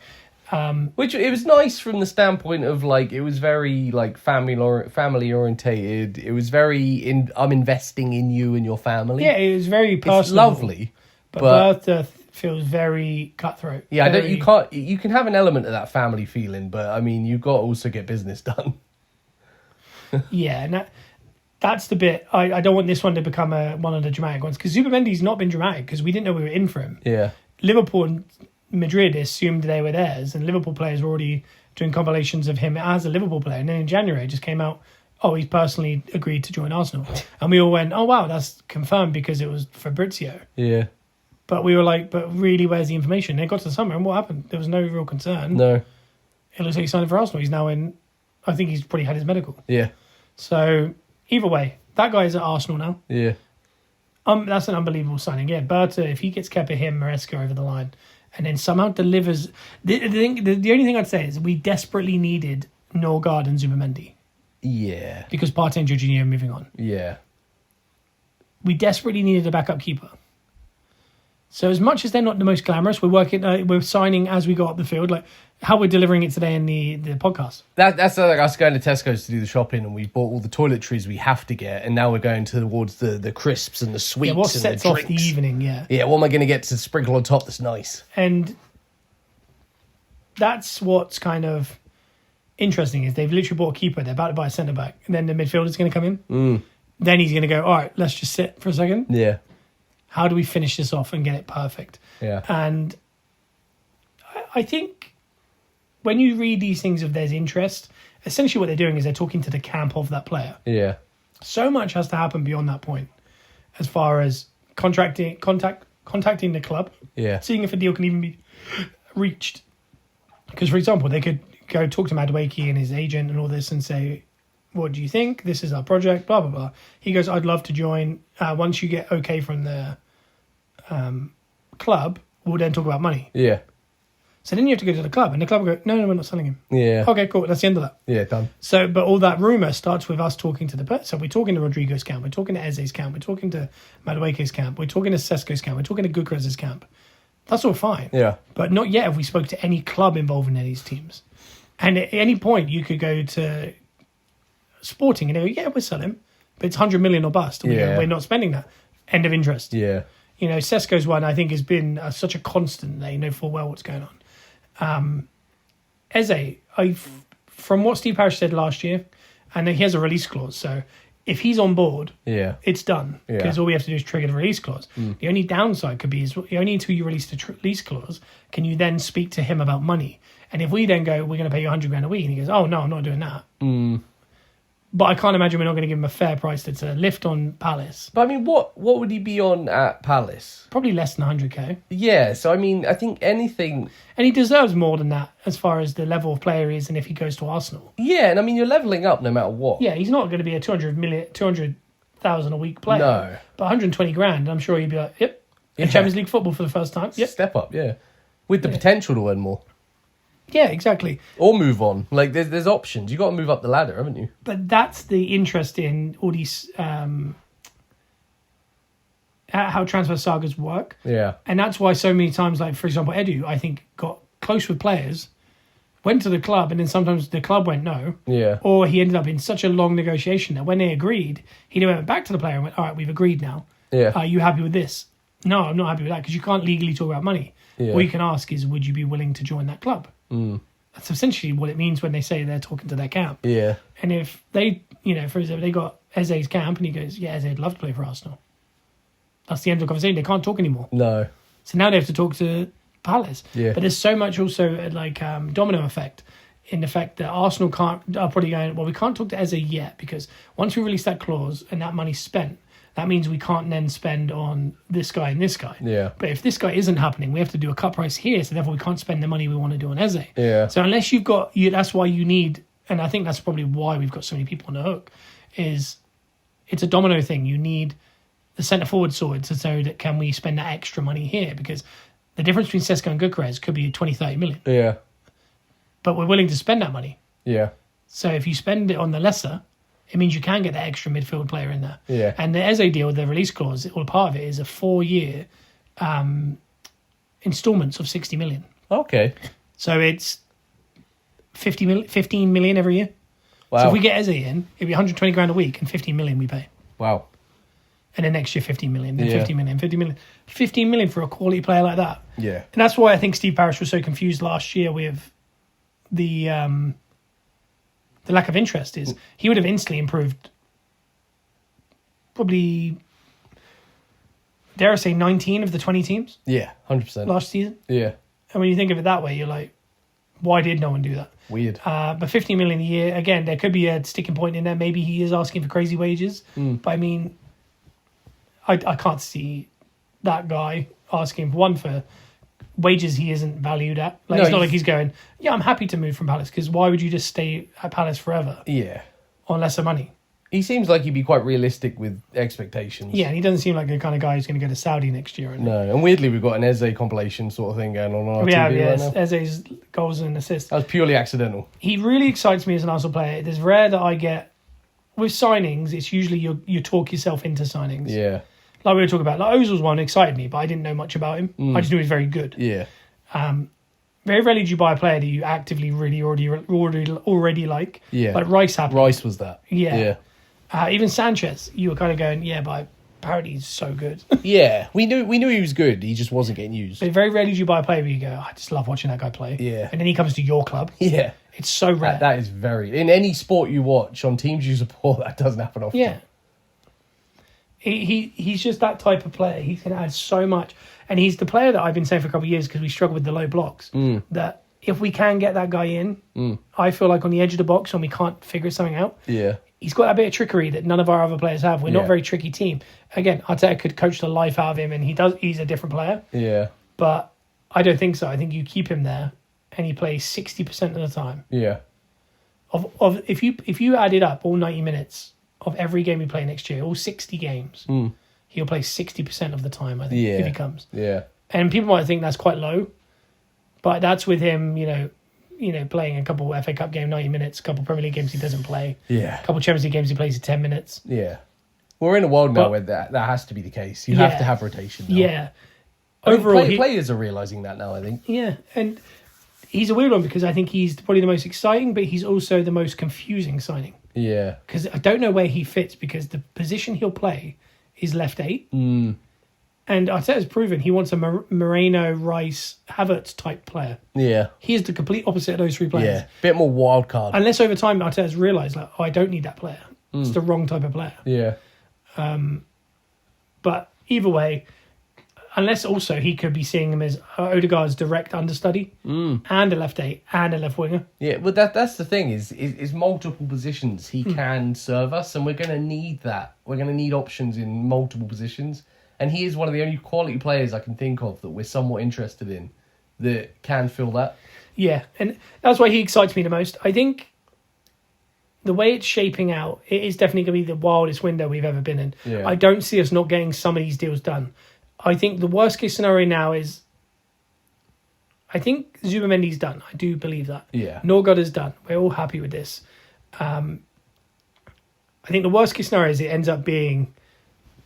Which it was nice from the standpoint of it was very family orientated. It was very I'm investing in you and your family. Yeah, it was very personal. It's lovely, But Bertha feels very cutthroat. Yeah, very, you can have an element of that family feeling, but I mean, you've got to also get business done. Yeah, and that's the bit. I don't want this one to become one of the dramatic ones, because Zubamendi's not been dramatic because we didn't know we were in for him. Yeah. Liverpool and Madrid assumed they were theirs, and Liverpool players were already doing compilations of him as a Liverpool player. And then in January, it just came out, oh, he's personally agreed to join Arsenal. And we all went, oh, wow, that's confirmed because it was Fabrizio. Yeah. But we were like, but really, where's the information? They got to the summer, and what happened? There was no real concern. No. It looks like he signed for Arsenal. He's now in, I think he's probably had his medical. Yeah. So either way, that guy's at Arsenal now. Yeah. That's an unbelievable signing. Yeah, Berta, if he gets Kepa, him, Maresca over the line, and then somehow delivers. The only thing I'd say is we desperately needed Norgard and Zubamendi. Yeah. Because Partey and Jorginho are moving on. Yeah. We desperately needed a backup keeper. So as much as they're not the most glamorous, we're signing as we go up the field, like how we're delivering it today in the podcast. That's like us going to Tesco's to do the shopping, and we bought all the toiletries we have to get, and now we're going towards the crisps and the sweets Yeah, what and sets the off drinks. the evening, yeah. Yeah, what am I going to get to sprinkle on top that's nice? And that's what's kind of interesting, is they've literally bought a keeper, they're about to buy a centre-back, and then the midfielder's going to come in. Then he's going to go, all right, let's just sit for a second. Yeah. How do we finish this off and get it perfect? Yeah. And I think when you read these things of there's interest, essentially what they're doing is they're talking to the camp of that player. Yeah. So much has to happen beyond that point, as far as contacting the club, Yeah. seeing if a deal can even be reached. Because, for example, they could go talk to Madueke and his agent and all this and say, what do you think? This is our project, blah, blah, blah. He goes, I'd love to join. Once you get okay from the club, we'll then talk about money. Yeah. So then you have to go to the club, and the club will go, no, we're not selling him. Yeah. Okay, cool, that's the end of that. Yeah, done. So, but all that rumour starts with us talking to the person. So we're talking to Rodrigo's camp, we're talking to Eze's camp, we're talking to Madueke's camp, we're talking to Sesko's camp, we're talking to Gukraz's camp. That's all fine. Yeah. But not yet have we spoke to any club involved in any of these teams. And at any point, you could go to Sporting and they go, yeah, we'll sell him, but it's 100 million or bust. And we go, we're not spending that. End of interest. Yeah. You know, Sesko's one, I think, has been such a constant. They know full well what's going on. Eze, from what Steve Parish said last year, and he has a release clause, so if he's on board, it's done. Because all we have to do is trigger the release clause. The only downside could be is only until you release the release clause can you then speak to him about money. And if we then go, we're going to pay you 100 grand a week, and he goes, oh no, I'm not doing that. But I can't imagine we're not going to give him a fair price that's a lift on Palace. But I mean, what would he be on at Palace? Probably less than 100k. Yeah, so I mean, I think anything... And he deserves more than that as far as the level of player he is and if he goes to Arsenal. Yeah, and I mean, you're levelling up no matter what. Yeah, he's not going to be a 200,000 a week player. No. But 120 grand, I'm sure he'd be like, yep. In Champions League football for the first time. Yep. Step up, yeah. With the potential to earn more. Yeah, exactly. Or move on. Like, there's options. You've got to move up the ladder, haven't you? But that's the interest in all these... how transfer sagas work. Yeah. And that's why so many times, like, for example, Edu, I think, got close with players, went to the club, and then sometimes the club went no. Yeah. Or he ended up in such a long negotiation that when they agreed, he then went back to the player and went, all right, we've agreed now. Yeah. Are you happy with this? No, I'm not happy with that, because you can't legally talk about money. Yeah. All you can ask is, would you be willing to join that club? That's essentially what it means when they say they're talking to their camp. Yeah. And if they, for example, they got Eze's camp and he goes, yeah, Eze would love to play for Arsenal. That's the end of the conversation. They can't talk anymore. No. So now they have to talk to Palace. Yeah. But there's so much also domino effect in the fact that Arsenal are probably going, well, we can't talk to Eze yet because once we release that clause and that money's spent, that means we can't then spend on this guy and this guy. Yeah. But if this guy isn't happening, we have to do a cut price here, so therefore we can't spend the money we want to do on Eze. Yeah. So unless you've got, that's why you need, and I think that's probably why we've got so many people on the hook, is it's a domino thing. You need the centre forward sorted so that can we spend that extra money here? Because the difference between Sesko and Gukraz could be 20, 30 million. Yeah. But we're willing to spend that money. Yeah. So if you spend it on the lesser, it means you can get that extra midfield player in there. Yeah. And the Eze deal, the release clause, all part of it is a 4-year installments of 60 million. Okay. So it's 15 million every year. Wow. So if we get Eze in, it'd be 120 grand a week and 15 million we pay. Wow. and then next year 50 million, then Yeah. 50 million, 50 million. 15 million for a quality player like that. Yeah. And that's why I think Steve Parish was so confused last year with the lack of interest. Is he would have instantly improved probably, dare I say, 19 of the 20 teams Yeah, 100%. last season. Yeah. And when you think of it that way, you're like, why did no one do that? Weird. But 50 million a year, again, there could be a sticking point in there. Maybe he is asking for crazy wages. But I mean, I can't see that guy asking for wages he isn't valued at. Like, No, it's not like he's going, yeah, I'm happy to move from Palace, because why would you just stay at Palace forever Yeah. on lesser money? He seems like he'd be quite realistic with expectations. Yeah, and he doesn't seem like the kind of guy who's going to go to Saudi next year. No, and weirdly, we've got an Eze compilation sort of thing going on our We TV have, right now. Eze's goals and assists. That was purely accidental. He really excites me as an Arsenal player. It's rare that I get, with signings, it's usually you talk yourself into signings. Yeah. Like we were talking about, like Ozil's one excited me, but I didn't know much about him. I just knew he was very good. Yeah. Very rarely do you buy a player that you actively really already like. Yeah. Like Rice happened. Rice was that. Yeah. Yeah. Even Sanchez, you were kind of going, yeah, but apparently he's so good. Yeah. We knew he was good. He just wasn't getting used. But very rarely do you buy a player where you go, I just love watching that guy play. Yeah. And then he comes to your club. Yeah. It's so rare. That is very... In any sport you watch, on teams you support, that doesn't happen often. Yeah. He's just that type of player. He's going to add so much. And he's the player that I've been saying for a couple of years, because we struggle with the low blocks, that if we can get that guy in, I feel like on the edge of the box when we can't figure something out, Yeah. he's got a bit of trickery that none of our other players have. We're not Yeah. a very tricky team. Again, Arteta could coach the life out of him, and he's a different player. Yeah. But I don't think so. I think you keep him there, and he plays 60% of the time. Yeah. Of if you added up all 90 minutes of every game we play next year, all 60 games, he'll play 60% of the time, I think, Yeah. if he comes. Yeah. And people might think that's quite low, but that's with him, playing a couple FA Cup game, 90 minutes, a couple Premier League games he doesn't play, Yeah. a couple Champions League games he plays in 10 minutes. Yeah. We're in a world now But- where that has to be the case. You Yeah. have to have rotation now. Yeah. I mean, Overall, players are realising that now, I think. yeah, and he's a weird one because I think he's probably the most exciting, but he's also the most confusing signing. Yeah. Because I don't know where he fits, because the position he'll play is left 8. And Arteta's proven he wants a Moreno, Rice, Havertz type player. Yeah. He is the complete opposite of those three players. Yeah. Bit more wild card. Unless over time Arteta's realised, like, I don't need that player. It's the wrong type of player. Yeah. But either way, unless also he could be seeing him as Odegaard's direct understudy and a left 8 and a left winger. Yeah, well, that's the thing is multiple positions he can serve us, and we're going to need that. We're going to need options in multiple positions, and he is one of the only quality players I can think of that we're somewhat interested in that can fill that. Yeah, and that's why he excites me the most. I think the way it's shaping out, it is definitely going to be the wildest window we've ever been in. Yeah. I don't see us not getting some of these deals done. I think the worst case scenario now is, I think Zubamendi's done. I do believe that. Yeah. Norgard is done. We're all happy with this. I think the worst case scenario is it ends up being,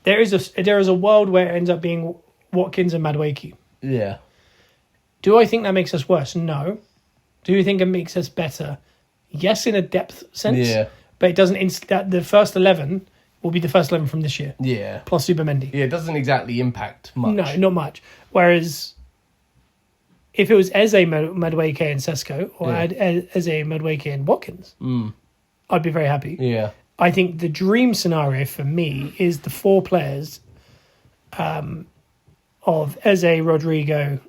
there is a world where it ends up being Watkins and Madueke. Yeah. Do I think that makes us worse? No. Do you think it makes us better? Yes, in a depth sense. Yeah. But it doesn't. That the first 11 will be the first 11 from this year, Yeah. plus Zubamendi. Yeah, it doesn't exactly impact much. No, not much. Whereas if it was Eze, Madueke and Sesko, or Yeah. Eze, Madueke and Watkins, I'd be very happy. Yeah. I think the dream scenario for me is the 4 players of Eze, Rodrigo,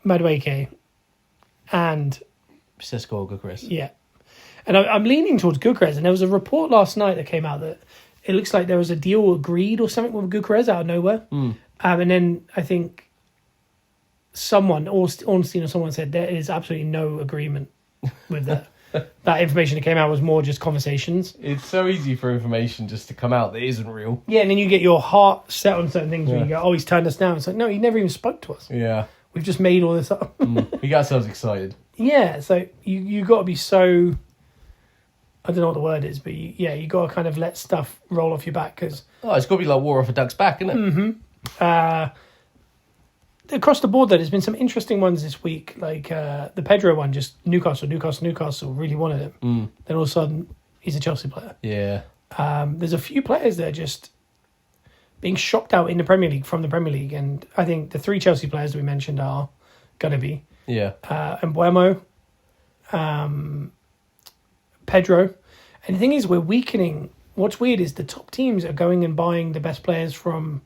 Madueke, and Sesko or Chris. yeah. And I'm leaning towards Gyökeres. And there was a report last night that came out that it looks like there was a deal agreed or something with Gyökeres out of nowhere. And then I think someone, Ornstein or someone said there is absolutely no agreement with that. That information that came out was more just conversations. It's so easy for information just to come out that isn't real. Yeah, and then you get your heart set on certain things where you go, oh, he's turned us down. It's like, no, he never even spoke to us. Yeah. We've just made all this up. We got ourselves excited. Yeah, so you got to be so, I don't know what the word is, but you got to kind of let stuff roll off your back because Oh, it's got to be like water off a duck's back, isn't it? across the board, though, there's been some interesting ones this week. Like the Pedro one, just Newcastle really wanted him. Then all of a sudden, he's a Chelsea player. Yeah. There's a few players that are just being shopped out in the Premier League from the Premier League, and I think the 3 Chelsea players that we mentioned are going to be Mbuemo, Pedro. And the thing is, we're weakening. What's weird is the top teams are going and buying the best players from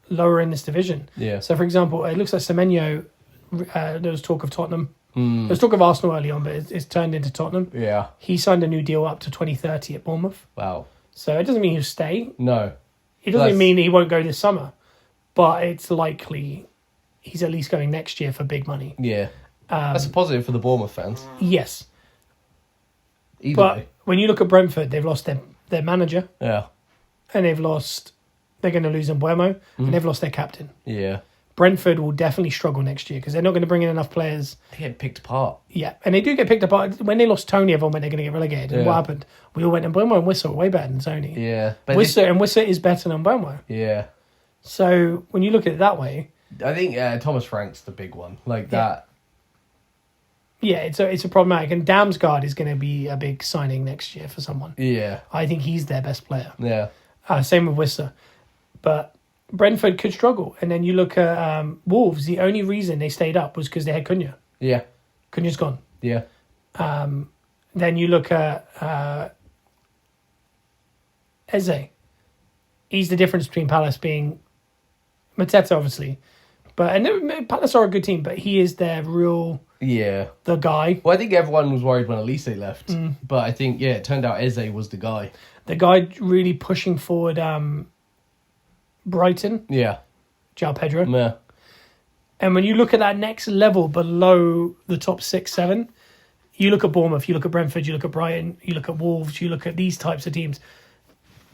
lower in this division. Yeah. So, for example, it looks like Semenyo, there was talk of Tottenham. There was talk of Arsenal early on, but it's turned into Tottenham. Yeah. He signed a new deal up to 2030 at Bournemouth. Wow. So it doesn't mean he'll stay. No. It doesn't mean he won't go this summer. But it's likely he's at least going next year for big money. Yeah. That's a positive for the Bournemouth fans. Yes. Either But way. when you look at Brentford, they've lost their manager. Yeah. And they're going to lose Mbuemo. And they've lost their captain. Yeah. Brentford will definitely struggle next year because they're not going to bring in enough players. They get picked apart. Yeah, and they do get picked apart. When they lost Tony, everyone went, they're going to get relegated. And what happened? We all went, and Mbuemo and Wissa are way better than Tony. Yeah. But Wissa is better than Mbuemo. Yeah. So when you look at it that way... I think Thomas Frank's the big one. Like that. Yeah, it's a problematic. And Damsgaard is going to be a big signing next year for someone. Yeah. I think he's their best player. Yeah. Same with Wissa. But Brentford could struggle. And then you look at Wolves, the only reason they stayed up was because they had Cunha. Yeah. Cunha's gone. Yeah. Then you look at Eze. He's the difference between Palace being Mateta, obviously. And Palace are a good team, but he is their the guy. Well, I think everyone was worried when Elise left. But I think, it turned out Eze was the guy. The guy really pushing forward Brighton. Yeah. João Pedro. Yeah. And when you look at that next level below the top 6, 7, you look at Bournemouth, you look at Brentford, you look at Brighton, you look at Wolves, you look at these types of teams.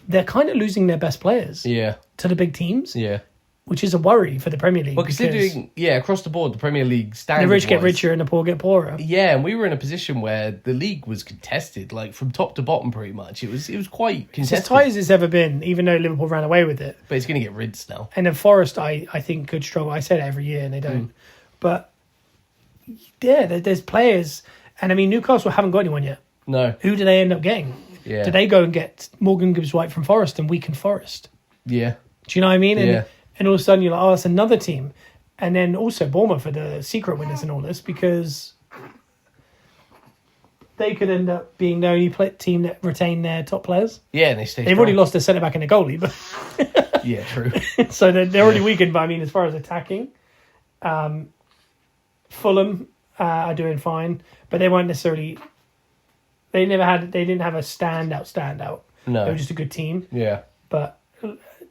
They're kind of losing their best players to the big teams. Yeah. Which is a worry for the Premier League. Well, considering, across the board, the Premier League standard. The rich get richer and the poor get poorer. Yeah, and we were in a position where the league was contested, like from top to bottom, pretty much. It was quite contested. It's as tight as it's ever been, even though Liverpool ran away with it. But it's going to get rinsed now. And then Forest, I think, could struggle. I say it every year, and they don't. But there's players, and I mean, Newcastle haven't got anyone yet. No. Who do they end up getting? Yeah. Do they go and get Morgan Gibbs-White from Forest and weaken Forest? Yeah. Do you know what I mean? Yeah. And all of a sudden you're like, oh, that's another team. And then also Bournemouth are the secret winners in all this because they could end up being the only team that retain their top players. Yeah, and they've already lost their centre back and their goalie, but yeah, true. So they're already weakened. But I mean, as far as attacking, Fulham are doing fine, but they weren't necessarily. They didn't have a standout. No, they were just a good team. Yeah, but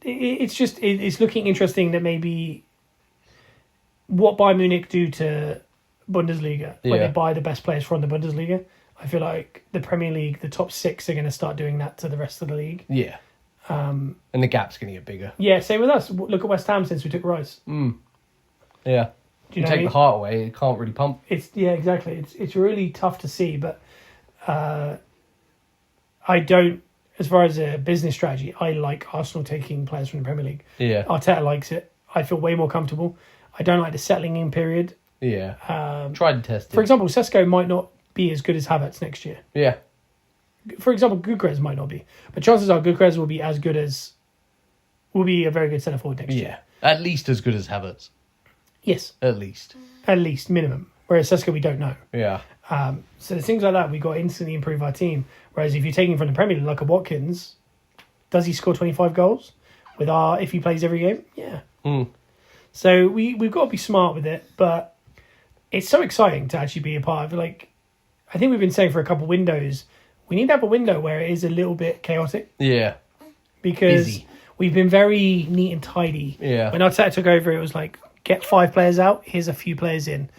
it's looking interesting that maybe what Bayern Munich do to Bundesliga when they buy the best players from the Bundesliga. I feel like the Premier League, the top 6 are going to start doing that to the rest of the league. Yeah. And the gap's going to get bigger. Yeah, same with us. Look at West Ham since we took Rice. Yeah. Do you know take the heart away, it can't really pump. Exactly. It's really tough to see, but I don't. As far as a business strategy, I like Arsenal taking players from the Premier League. Yeah. Arteta likes it. I feel way more comfortable. I don't like the settling in period. Yeah. Tried and tested. For example, Sesko might not be as good as Havertz next year. Yeah. For example, Gyökeres might not be. But chances are Gyökeres will be a very good centre forward next year. Yeah. At least as good as Havertz. Yes. At least, minimum. Whereas Sesko, we don't know. Yeah. So the things like that, we got to instantly improve our team. Whereas if you're taking from the Premier League, like a Watkins, does he score 25 goals? If he plays every game? Yeah. So we've got to be smart with it, but it's so exciting to actually be a part of. Like, I think we've been saying for a couple of windows, we need to have a window where it is a little bit chaotic. Yeah. Because we've been very neat and tidy. Yeah. When Arteta took over, it was like, get 5 players out, here's a few players in.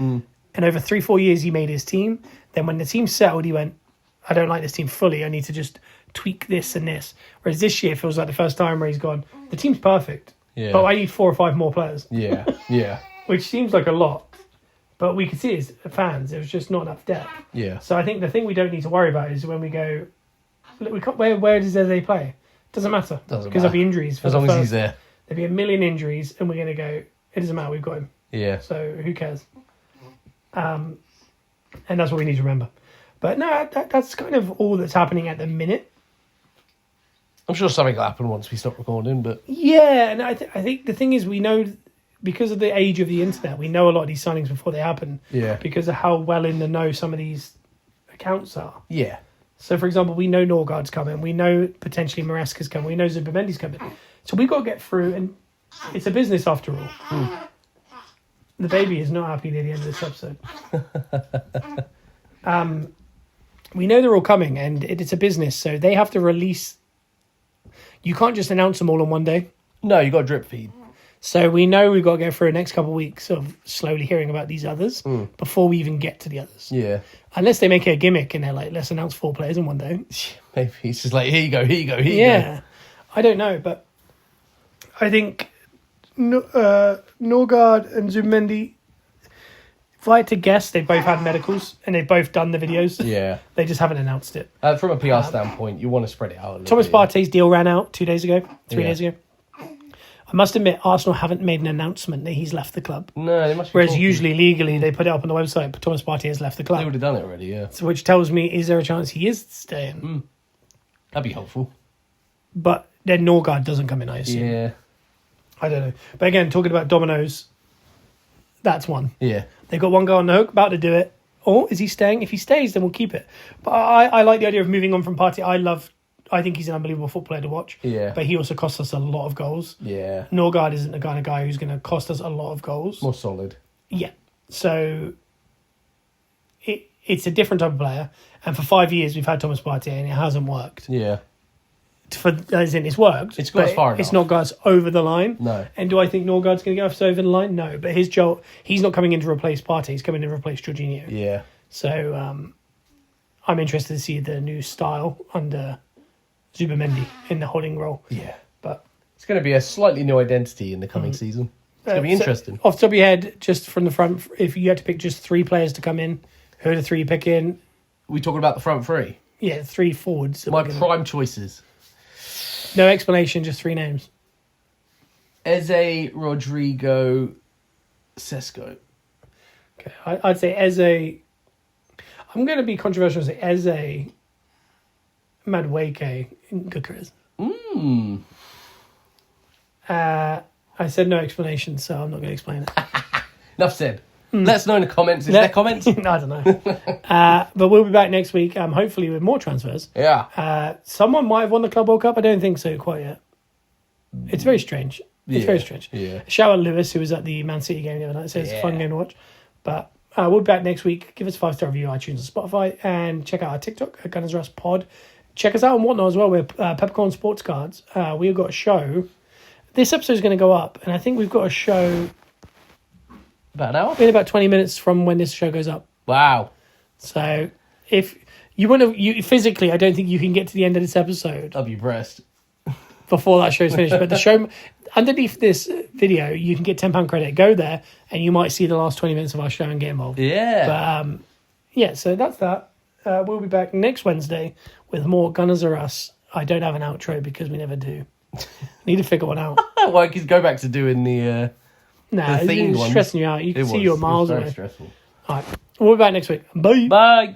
And over 3-4 years, he made his team. Then when the team settled, he went, I don't like this team fully. I need to just tweak this and this. Whereas this year feels like the first time where he's gone, the team's perfect. Yeah. But I need 4 or 5 more players. Yeah. Yeah. Which seems like a lot. But we could see as fans, it was just not enough depth. Yeah. So I think the thing we don't need to worry about is when we go, where does Eze play? Doesn't matter. Because there'll be injuries. As long as he's there. There'll be a million injuries and we're going to go, it doesn't matter, we've got him. Yeah. So who cares? And that's what we need to remember. But no, that's kind of all that's happening at the minute. I'm sure something will happen once we stop recording, but... Yeah, and I think the thing is we know, because of the age of the internet, we know a lot of these signings before they happen. Yeah. Because of how well in the know some of these accounts are. Yeah. So, for example, we know Norgard's coming. We know potentially Maresca's coming. We know Zubimendi's coming. So we've got to get through, and it's a business after all. The baby is not happy near the end of this episode. We know they're all coming, and it's a business, so they have to release... You can't just announce them all on one day. No, you got a drip feed. So we know we've got to go through the next couple of weeks of slowly hearing about these others before we even get to the others. Yeah. Unless they make it a gimmick and they're like, let's announce 4 players in one day. Maybe it's just like, here you go, here you go, here you go. Yeah. I don't know, but I think Norgard and Zubimendi, if I had to guess, they both had medicals and they've both done the videos. Yeah. They just haven't announced it. From a PR standpoint, you want to spread it out a little Thomas bit. Partey's deal ran out 2 days ago, 3 Yeah. days ago. I must admit, Arsenal haven't made an announcement that he's left the club. No, they must be Whereas talking. usually, legally, they put it up on the website, but Thomas Partey has left the They club. would have done it already, yeah. So, which tells me, is there a chance he is staying? That'd be helpful. But then Norgard doesn't come in, I assume. Yeah. I don't know. But again, talking about dominoes, that's one. Yeah. They've got one guy on the hook, about to do it. Or is he staying? If he stays, then we'll keep it. But I like the idea of moving on from Partey. I think he's an unbelievable football player to watch. Yeah. But he also costs us a lot of goals. Yeah. Norgard isn't the kind of guy who's going to cost us a lot of goals. More solid. Yeah. So it's a different type of player. And for 5 years, we've had Thomas Partey and it hasn't worked. Yeah. As in, it's worked. It's got us far It's enough. not got us over the line. No. And do I think Norgard's going to get us over the line? No. But his job, he's not coming in to replace Partey. He's coming in to replace Jorginho. Yeah. So I'm interested to see the new style under Zubimendi in the holding role. Yeah. But It's going to be a slightly new identity in the coming season. It's going to be interesting. So, off the top of your head, just from the front, if you had to pick just 3 players to come in, who are the 3 you pick in? We talking about the front three. Yeah, 3 forwards. My prime choices. No explanation, just 3 names. Eze, Rodrigo, Sesko. Okay, I'd say Eze. I'm going to be controversial and say Eze, Madueke, and Gukers. I said no explanation, so I'm not going to explain it. Enough said. Let us know in the comments. Is there comments? I don't know. But we'll be back next week, hopefully with more transfers. Yeah. Someone might have won the Club World Cup. I don't think so quite yet. It's very strange. It's very strange. Yeah. Shout out Lewis, who was at the Man City game the other night. So it's a fun game to watch. But we'll be back next week. Give us a 5-star review on iTunes and Spotify. And check out our TikTok at Gunners Rust Pod. Check us out on Whatnot as well. We're Peppercorn Sports Cards. We've got a show. This episode is going to go up. And I think we've got a show About an hour? in about 20 minutes from when this show goes up. Wow. So if you want to, physically, I don't think you can get to the end of this episode I'll be impressed. before that show's finished. But the show, underneath this video, you can get £10 credit. Go there and you might see the last 20 minutes of our show and get involved. Yeah. But yeah, so that's that. We'll be back next Wednesday with more Gunners Are Us. I don't have an outro because we never do. Need to figure one out. Well, I could go back to doing the Nah, themed it's ones. stressing you out. You can see you're miles very away. stressful. All right, we'll be back next week. Bye. Bye.